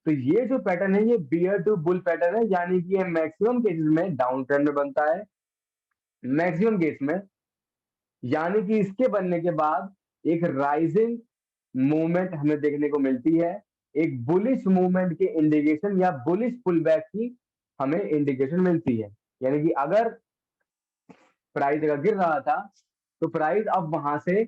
तो ये जो पैटर्न है ये बियर टू बुल पैटर्न है, यानी कि ये मैक्सिमम केसेस में डाउन ट्रेंड में बनता है, मैक्सिमम केस में। यानी कि इसके बनने के बाद एक राइजिंग मूवमेंट हमें देखने को मिलती है, एक बुलिश मूवमेंट के इंडिकेशन या बुलिश पुलबैक की हमें इंडिकेशन मिलती है। यानी कि अगर प्राइस अगर गिर रहा था तो प्राइस अब वहां से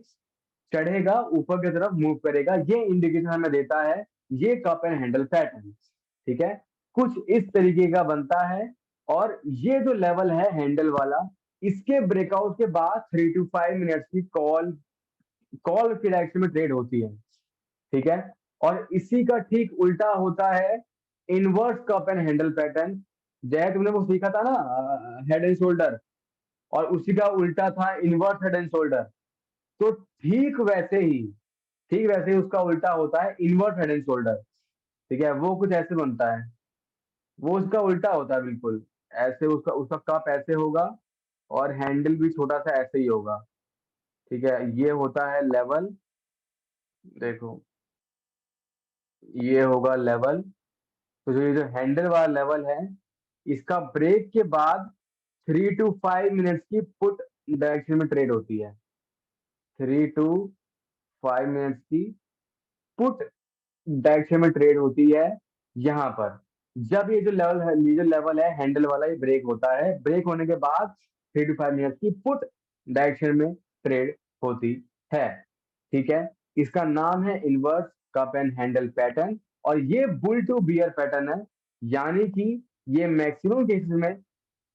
चढ़ेगा, ऊपर की तरफ मूव करेगा, ये इंडिकेशन हमें देता है ये कप एंड हैंडल पैटर्न। ठीक है, कुछ इस तरीके का बनता है। और ये जो लेवल है हैंडल वाला, इसके ब्रेकआउट के बाद 3 to 5 मिनट्स की कॉल कॉल की डायरेक्शन में ट्रेड होती है। ठीक है, और इसी का ठीक उल्टा होता है inverse cup and handle pattern. जय तुमने वो सीखा था ना, हेड एंड शोल्डर, और उसी का उल्टा था इनवर्स हेड एंड शोल्डर। तो ठीक वैसे ही उसका उल्टा होता है इनवर्स हेड एंड शोल्डर। ठीक है, वो कुछ ऐसे बनता है, वो उसका उल्टा होता है बिल्कुल। ऐसे उसका उसका कप ऐसे होगा, और हैंडल भी छोटा सा ऐसे ही होगा। ठीक है, ये होता है लेवल, देखो ये होगा लेवल। तो जो ये जो हैंडल वाला लेवल है, इसका ब्रेक के बाद 3 to 5 मिनट्स की पुट डायरेक्शन में ट्रेड होती है। 3 to 5 मिनट्स की पुट डायरेक्शन में ट्रेड होती है यहाँ पर। जब ये जो लेवल है हैंडल वाला, ये ब्रेक होता है, ब्रेक होने के बाद 3 to 5 मिनट्स की पुट डायरेक्शन में ट्रेड होती है। ठीक है, इसका नाम है inverse cup and handle pattern, और ये बुल टू बियर पैटर्न है। यानी कि ये मैक्सिमम केसेस में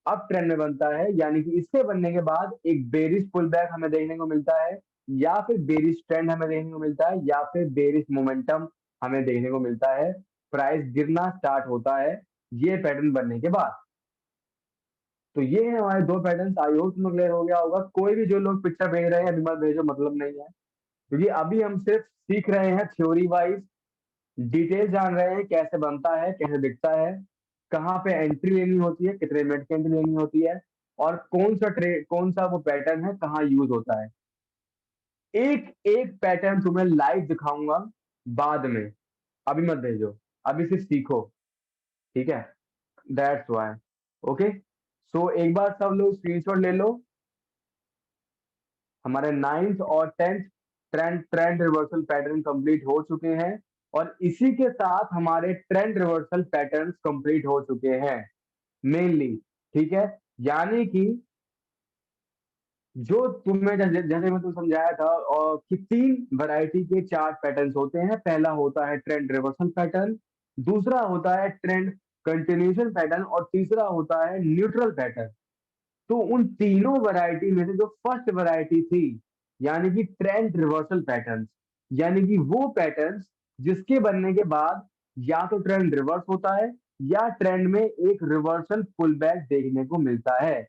अप ट्रेंड में बनता है, यानी कि इसके बनने के बाद एक बेरिश पुल बैक हमें देखने को मिलता है, या फिर बेरिश ट्रेंड हमें देखने को मिलता है, या फिर बेरिश मोमेंटम हमें देखने को मिलता है। प्राइस गिरना स्टार्ट होता है ये पैटर्न बनने के बाद। तो ये है हमारे दो पैटर्न। आई होप तुम्हें क्लियर हो गया होगा। कोई भी जो लोग पिक्चर भेज रहे हैं अभी मत भेजो, मतलब नहीं है, क्योंकि अभी हम सिर्फ सीख रहे हैं थ्योरी वाइज, डिटेल जान रहे हैं कैसे बनता है, कैसे दिखता है, कहाँ पे एंट्री लेनी होती है, कितने मिनट की एंट्री लेनी होती है, और कौन सा वो पैटर्न है, कहाँ यूज होता है। एक एक पैटर्न तुम्हें लाइव दिखाऊंगा बाद में, अभी मत भेजो, अभी सिर्फ सीखो। ठीक है, दैट्स वाई। ओके, सो एक बार सब लोग स्क्रीनशॉट ले लो। हमारे 9th और 10th trend trend reversal pattern complete हो चुके हैं, और इसी के साथ हमारे ट्रेंड रिवर्सल पैटर्न्स कंप्लीट हो चुके हैं मेनली। ठीक है, यानी कि जो तुम्हें जैसे जैसे मैं तुम्हें समझाया था, और कि 3 वैरायटी के चार्ट पैटर्न्स होते हैं। पहला होता है ट्रेंड रिवर्सल पैटर्न, दूसरा होता है ट्रेंड कंटिन्यूएशन पैटर्न, और तीसरा होता है न्यूट्रल पैटर्न। तो उन तीनों वैरायटी में से जो फर्स्ट वैरायटी थी, यानी कि ट्रेंड रिवर्सल पैटर्न्स, यानी कि वो पैटर्न्स जिसके बनने के बाद या तो ट्रेंड रिवर्स होता है, या ट्रेंड में एक रिवर्सल पुल बैक देखने को मिलता है,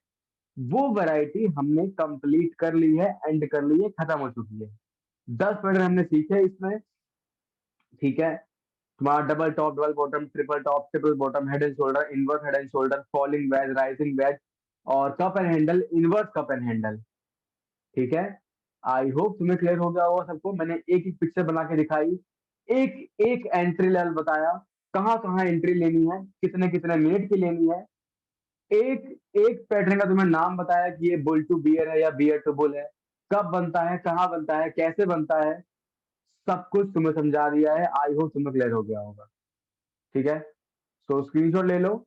वो वैरायटी हमने कंप्लीट कर ली है, एंड कर ली है, खत्म हो चुकी है। 10 पैटर्न हमने सीखे इसमें, ठीक है। तुम्हारा double top, double bottom, triple bottom, head and shoulder, inverse head and shoulder, falling wedge, rising wedge, और cup and handle, inverse cup and handle, ठीक है। आई होप तुम्हें क्लियर हो गया होगा सबको। मैंने एक एक पिक्चर बना के दिखाई, एक एक एंट्री लेवल बताया, कहाँ कहाँ एंट्री लेनी है, कितने कितने मिनट की लेनी है, एक एक पैटर्न का तुम्हें नाम बताया कि ये बुल टू बियर है या बियर टू बुल है, कब बनता है, कहाँ बनता है, कैसे बनता है, सब कुछ तुम्हें समझा दिया है। आई होप तुम्हें क्लियर हो गया होगा, ठीक है। सो स्क्रीनशॉट ले लो।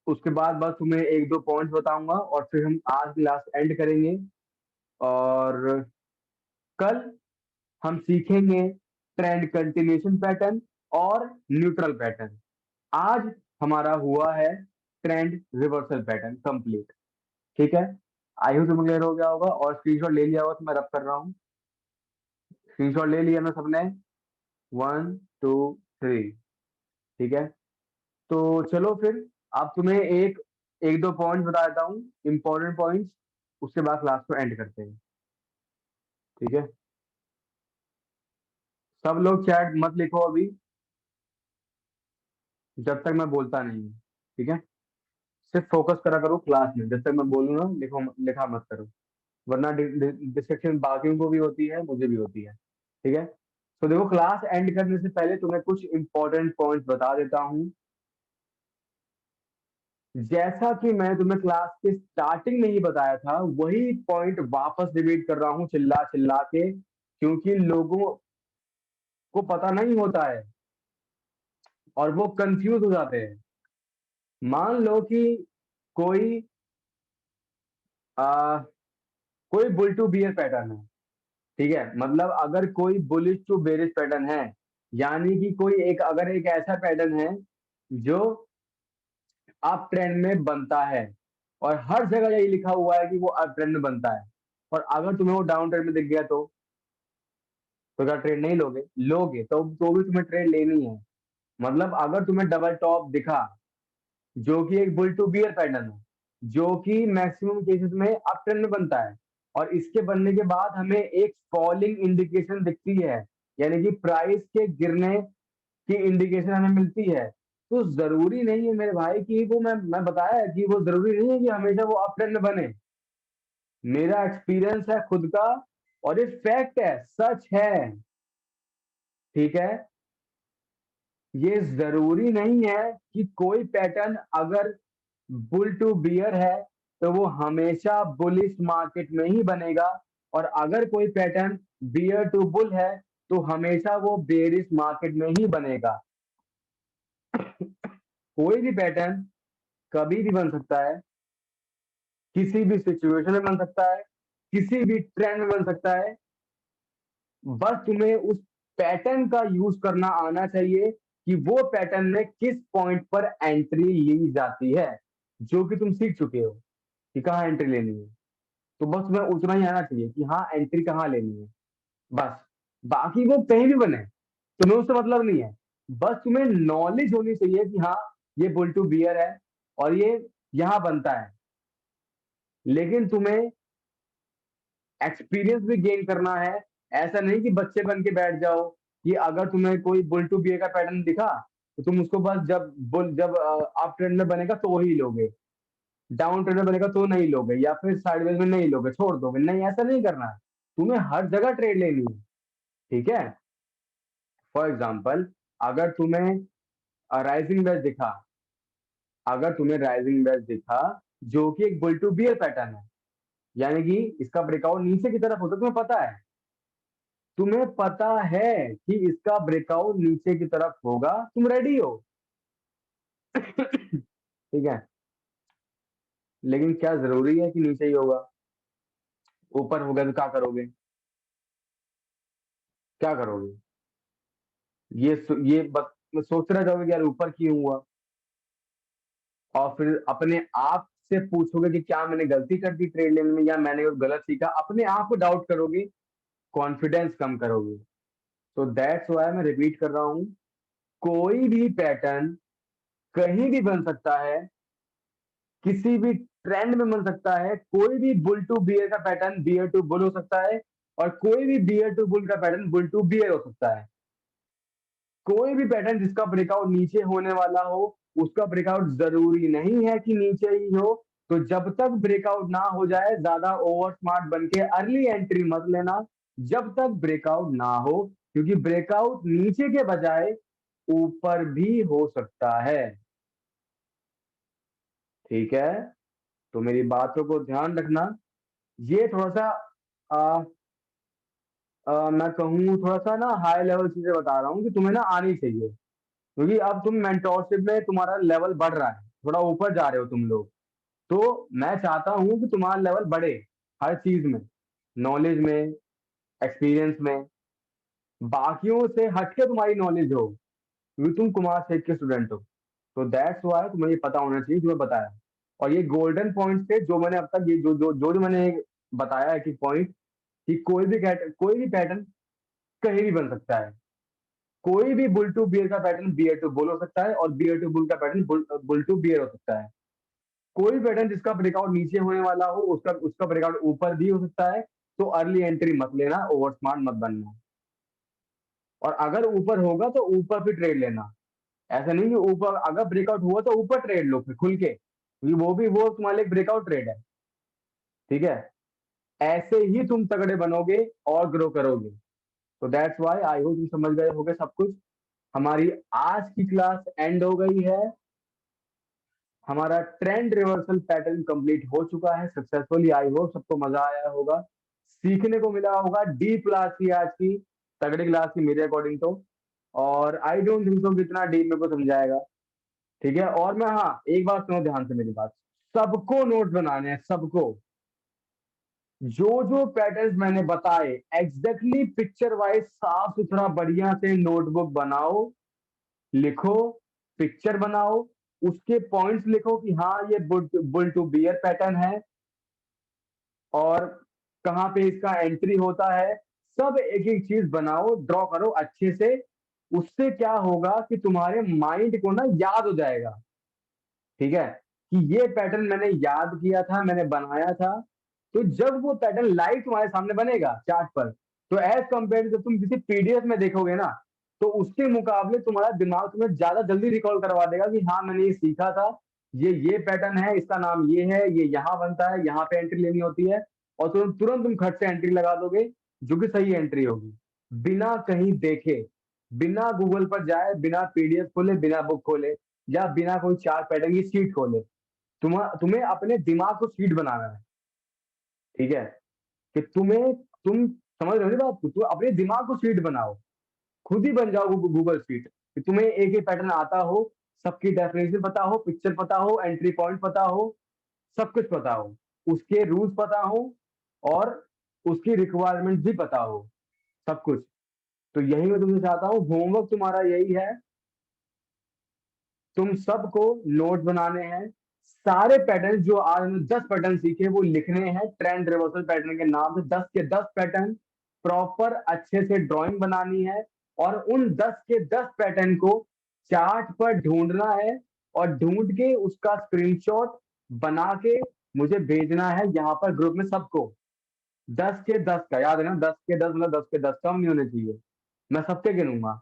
उसके बाद बस तुम्हें एक दो पॉइंट्स बताऊंगा और फिर हम आज क्लास एंड करेंगे। और कल हम सीखेंगे ट्रेंड कंटिन्यूशन पैटर्न और न्यूट्रल पैटर्न। आज हमारा हुआ है ट्रेंड रिवर्सल पैटर्न कंप्लीट, ठीक है। आई होप तुम्हें क्लियर हो गया होगा और स्क्रीनशॉट ले लिया होगा तो मैं रब कर रहा हूँ। स्क्रीनशॉट ले लिया ना सबने? 1 2 3, ठीक है। तो चलो फिर, अब तुम्हें एक एक दो पॉइंट्स बता देता हूँ, इंपॉर्टेंट पॉइंट्स। उसके बाद क्लास को एंड करते हैं, ठीक है। सब लोग चैट मत लिखो अभी, जब तक मैं बोलता नहीं हूँ, ठीक है। सिर्फ फोकस करा करो क्लास में, जब तक मैं बोलूँ ना लिखो, लिखा मत करो, वरना डिस्ट्रक्शन बाकियों को भी होती है, मुझे भी होती है, ठीक है। तो देखो, क्लास एंड करने से पहले तुम्हें कुछ इंपॉर्टेंट पॉइंट्स बता देता हूँ। जैसा कि मैं तुम्हें क्लास के स्टार्टिंग में ही बताया था, वही पॉइंट वापस रिपीट कर रहा हूँ चिल्ला चिल्ला के, क्योंकि लोगों को पता नहीं होता है और वो कंफ्यूज हो जाते हैं। मान लो कि कोई आ, कोई बुल टू बियर पैटर्न है, ठीक है। मतलब अगर कोई बुलिश टू बेरिश पैटर्न है, यानी कि कोई एक, अगर एक ऐसा पैटर्न है जो अप ट्रेंड में बनता है और हर जगह यही लिखा हुआ है कि वो अप ट्रेंड में बनता है, और अगर तुम्हें वो डाउन ट्रेंड में दिख गया तो क्या ट्रेड नहीं लोगे? लोगे, तो भी तुम्हें ट्रेड लेनी है। मतलब अगर तुम्हें डबल टॉप दिखा, जो कि एक बुल टू बियर पैटर्न है, जो कि मैक्सिमम केसेस में अप ट्रेंड में बनता है, और इसके बनने के बाद हमें एक फॉलिंग इंडिकेशन दिखती है, यानी कि प्राइस के गिरने की इंडिकेशन हमें मिलती है, तो जरूरी नहीं है मेरे भाई कि वो, मैं बताया है कि वो जरूरी नहीं है कि हमेशा वो अप ट्रेंड में बने। मेरा एक्सपीरियंस है खुद का, और ये फैक्ट है, सच है, ठीक है। ये जरूरी नहीं है कि कोई पैटर्न अगर बुल टू बियर है तो वो हमेशा बुलिश मार्केट में ही बनेगा, और अगर कोई पैटर्न बियर टू बुल है तो हमेशा वो बेरिश मार्केट में ही बनेगा। कोई भी पैटर्न कभी भी बन सकता है, किसी भी सिचुएशन में बन सकता है, किसी भी ट्रेंड में बन सकता है। बस तुम्हें उस पैटर्न का यूज करना आना चाहिए कि वो पैटर्न में किस पॉइंट पर एंट्री ली जाती है, जो कि तुम सीख चुके हो कि कहाँ एंट्री लेनी है। तो बस तुम्हें उतना ही आना चाहिए कि हाँ एंट्री कहाँ लेनी है, बस। बाकी वो कहीं भी बने, तुम्हें उससे मतलब नहीं है। बस तुम्हें नॉलेज होनी चाहिए कि हाँ, ये बुल टू बियर है और ये यहाँ बनता है। लेकिन तुम्हें एक्सपीरियंस भी गेन करना है। ऐसा नहीं कि बच्चे बन के बैठ जाओ कि अगर तुम्हें कोई बुल टू बियर का पैटर्न दिखा तो तुम उसको बस जब अप ट्रेंड में बनेगा तो ही लोगे, डाउन ट्रेंड में बनेगा तो नहीं लोगे, या फिर साइडवेज में नहीं लोगे, छोड़ दोगे। नहीं, ऐसा नहीं करना है। तुम्हें हर जगह ट्रेड लेनी है, ठीक है। फॉर एग्जाम्पल, अगर तुम्हें राइजिंग वेज दिखा, अगर तुम्हें राइजिंग वेज दिखा जो कि एक बुल टू बियर पैटर्न है, यानी कि इसका ब्रेकआउट नीचे की तरफ होता है, तुम्हें पता है, तुम्हें पता है कि इसका ब्रेकआउट नीचे की तरफ होगा, तुम रेडी हो। ठीक है। लेकिन क्या जरूरी है कि नीचे ही होगा? ऊपर हो गया तो क्या करोगे? क्या करोगे? ये बस सोच रहे जाओगे कि यार ऊपर क्यों हुआ, और फिर अपने आप से पूछोगे कि क्या मैंने गलती कर दी ट्रेड लेने में, या मैंने कुछ गलत सीखा, अपने आप को डाउट करोगे, कॉन्फिडेंस कम करोगे। तो दैट्स व्हाई मैं रिपीट कर रहा हूं, कोई भी पैटर्न कहीं भी बन सकता है, किसी भी ट्रेंड में बन सकता है। कोई भी बुल टू बियर का पैटर्न बियर टू बुल हो सकता है, और कोई भी बियर टू बुल का पैटर्न बुल टू बियर हो सकता है। कोई भी पैटर्न जिसका ब्रेकआउट नीचे होने वाला हो, उसका ब्रेकआउट जरूरी नहीं है कि नीचे ही हो। तो जब तक ब्रेकआउट ना हो जाए, ज्यादा ओवर स्मार्ट बन के अर्ली एंट्री मत लेना, जब तक ब्रेकआउट ना हो, क्योंकि ब्रेकआउट नीचे के बजाय ऊपर भी हो सकता है। ठीक है, तो मेरी बातों को ध्यान रखना। ये थोड़ा सा आ, मैं कहूँ थोड़ा सा ना हाई लेवल चीजें बता रहा हूँ कि तुम्हें ना आनी चाहिए, क्योंकि अब तुम मेंटोरशिप में तुम्हारा लेवल बढ़ रहा है, थोड़ा ऊपर जा रहे हो तुम लोग। तो मैं चाहता हूँ कि तुम्हारा लेवल बढ़े हर चीज में, नॉलेज में, एक्सपीरियंस में, बाकियों से हटके तुम्हारी नॉलेज हो, क्योंकि तुम कुमार सेठ के स्टूडेंट हो। तो दैट्स वाई तुम्हें ये पता होना चाहिए जो मैं बताया। और ये गोल्डन पॉइंट्स थे जो मैंने अब तक, ये जो मैंने बताया है कि पॉइंट, कि कोई भी पैटर्न कहीं भी बन सकता है। कोई भी बुल टू बियर का पैटर्न बियर टू बुल हो सकता है, और बियर टू बुल का पैटर्न बुल टू बियर हो सकता है। कोई पैटर्न जिसका ब्रेकआउट नीचे होने वाला हो, उसका उसका ब्रेकआउट ऊपर भी हो सकता है। तो अर्ली एंट्री मत लेना, ओवर स्मार्ट मत बनना। और अगर ऊपर होगा तो ऊपर भी ट्रेड लेना। ऐसा नहीं कि ऊपर अगर ब्रेकआउट हुआ तो ऊपर ट्रेड लो फिर खुल के, क्योंकि वो तुम्हारे लिए ब्रेकआउट ट्रेड है। ठीक है, ऐसे ही तुम तगड़े बनोगे और ग्रो करोगे। तो दैट्स वाई आई होप तुम समझ गए होगे सब कुछ। हमारी आज की क्लास एंड हो गई है। हमारा ट्रेंड रिवर्सल पैटर्न कंप्लीट हो चुका है सक्सेसफुली। आई होप सबको मजा आया होगा, सीखने को मिला होगा। डीप क्लास थी आज की, तगड़ी क्लास थी मेरे अकॉर्डिंग तो। और आई डोंट थिंक सो कितना डीप मेरे को समझाएगा। ठीक है, और मैं, हाँ, एक बात सुनो ध्यान से मेरी बात। सबको नोट बनाने हैं, सबको। जो जो पैटर्न्स मैंने बताए एग्जैक्टली पिक्चर वाइज साफ सुथरा बढ़िया से नोटबुक बनाओ, लिखो, पिक्चर बनाओ, उसके पॉइंट्स लिखो कि हाँ ये बुल टू बियर पैटर्न है, और कहाँ पे इसका एंट्री होता है। सब एक एक चीज बनाओ, ड्रॉ करो अच्छे से। उससे क्या होगा कि तुम्हारे माइंड को ना याद हो जाएगा। ठीक है, कि ये पैटर्न मैंने याद किया था, मैंने बनाया था। तो जब वो पैटर्न लाइव तुम्हारे सामने बनेगा चार्ट पर, तो एज कंपेयर जब तुम किसी पीडीएफ में देखोगे ना, तो उसके मुकाबले तुम्हारा दिमाग तुम्हें ज्यादा जल्दी रिकॉल करवा देगा कि हाँ मैंने ये सीखा था, ये पैटर्न है, इसका नाम ये है, ये यहाँ बनता है, यहाँ पे एंट्री लेनी होती है। और तुरंत तुरंत तुम खट से एंट्री लगा दोगे, जो कि सही एंट्री होगी, बिना कहीं देखे, बिना गूगल पर जाए, बिना पीडीएफ खोले, बिना बुक खोले, या बिना कोई चार्ट पैटर्न की सीट खोले। तुम्हें अपने दिमाग को सीट बनाना है। ठीक है, कि तुम समझ रहे हो ना बात को, तुम अपने दिमाग को सीट बनाओ, खुद ही बन जाओ गूगल सीट, कि तुम्हें एक एक पैटर्न आता हो, सबकी डेफिनेशन पता हो, पिक्चर पता हो, एंट्री पॉइंट पता हो, सब कुछ पता हो, उसके रूल्स पता हो, और उसकी रिक्वायरमेंट भी पता हो, सब कुछ। तो यही मैं तुमसे चाहता हूँ, होमवर्क तुम्हारा यही है, तुम सबको नोट बनाने हैं। सारे पैटर्न जो आज हमने 10 पैटर्न सीखे वो लिखने हैं ट्रेंड रिवर्सल पैटर्न के नाम से, 10 के 10 पैटर्न प्रॉपर अच्छे से ड्राइंग बनानी है। और उन 10 के 10 पैटर्न को चार्ट पर ढूंढना है, और ढूंढ के उसका स्क्रीनशॉट बना के मुझे भेजना है यहाँ पर ग्रुप में सबको। 10 के 10 का याद है ना, 10 के 10 मतलब 10 के 10 कम नहीं होने चाहिए, मैं सबके गिनूंगा।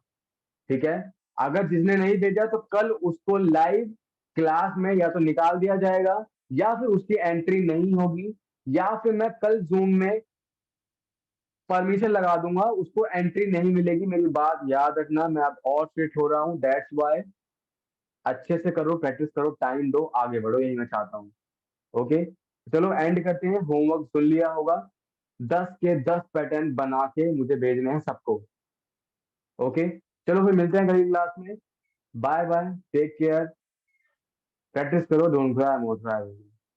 ठीक है, अगर जिसने नहीं भेजा तो कल उसको लाइव क्लास में या तो निकाल दिया जाएगा, या फिर उसकी एंट्री नहीं होगी, या फिर मैं कल जूम में परमिशन लगा दूंगा, उसको एंट्री नहीं मिलेगी। मेरी बात याद रखना, मैं अब और स्ट्रिक्ट हो रहा हूँ, दैट्स वाई। अच्छे से करो, प्रैक्टिस करो, टाइम दो, आगे बढ़ो, यही मैं चाहता हूँ। ओके, चलो एंड करते हैं। होमवर्क सुन लिया होगा, 10 के 10 पैटर्न बना के मुझे भेजने हैं सबको। ओके, चलो फिर मिलते हैं अगली क्लास में। Bye bye, take care, practice करो, डोंट क्राई मोर क्राई।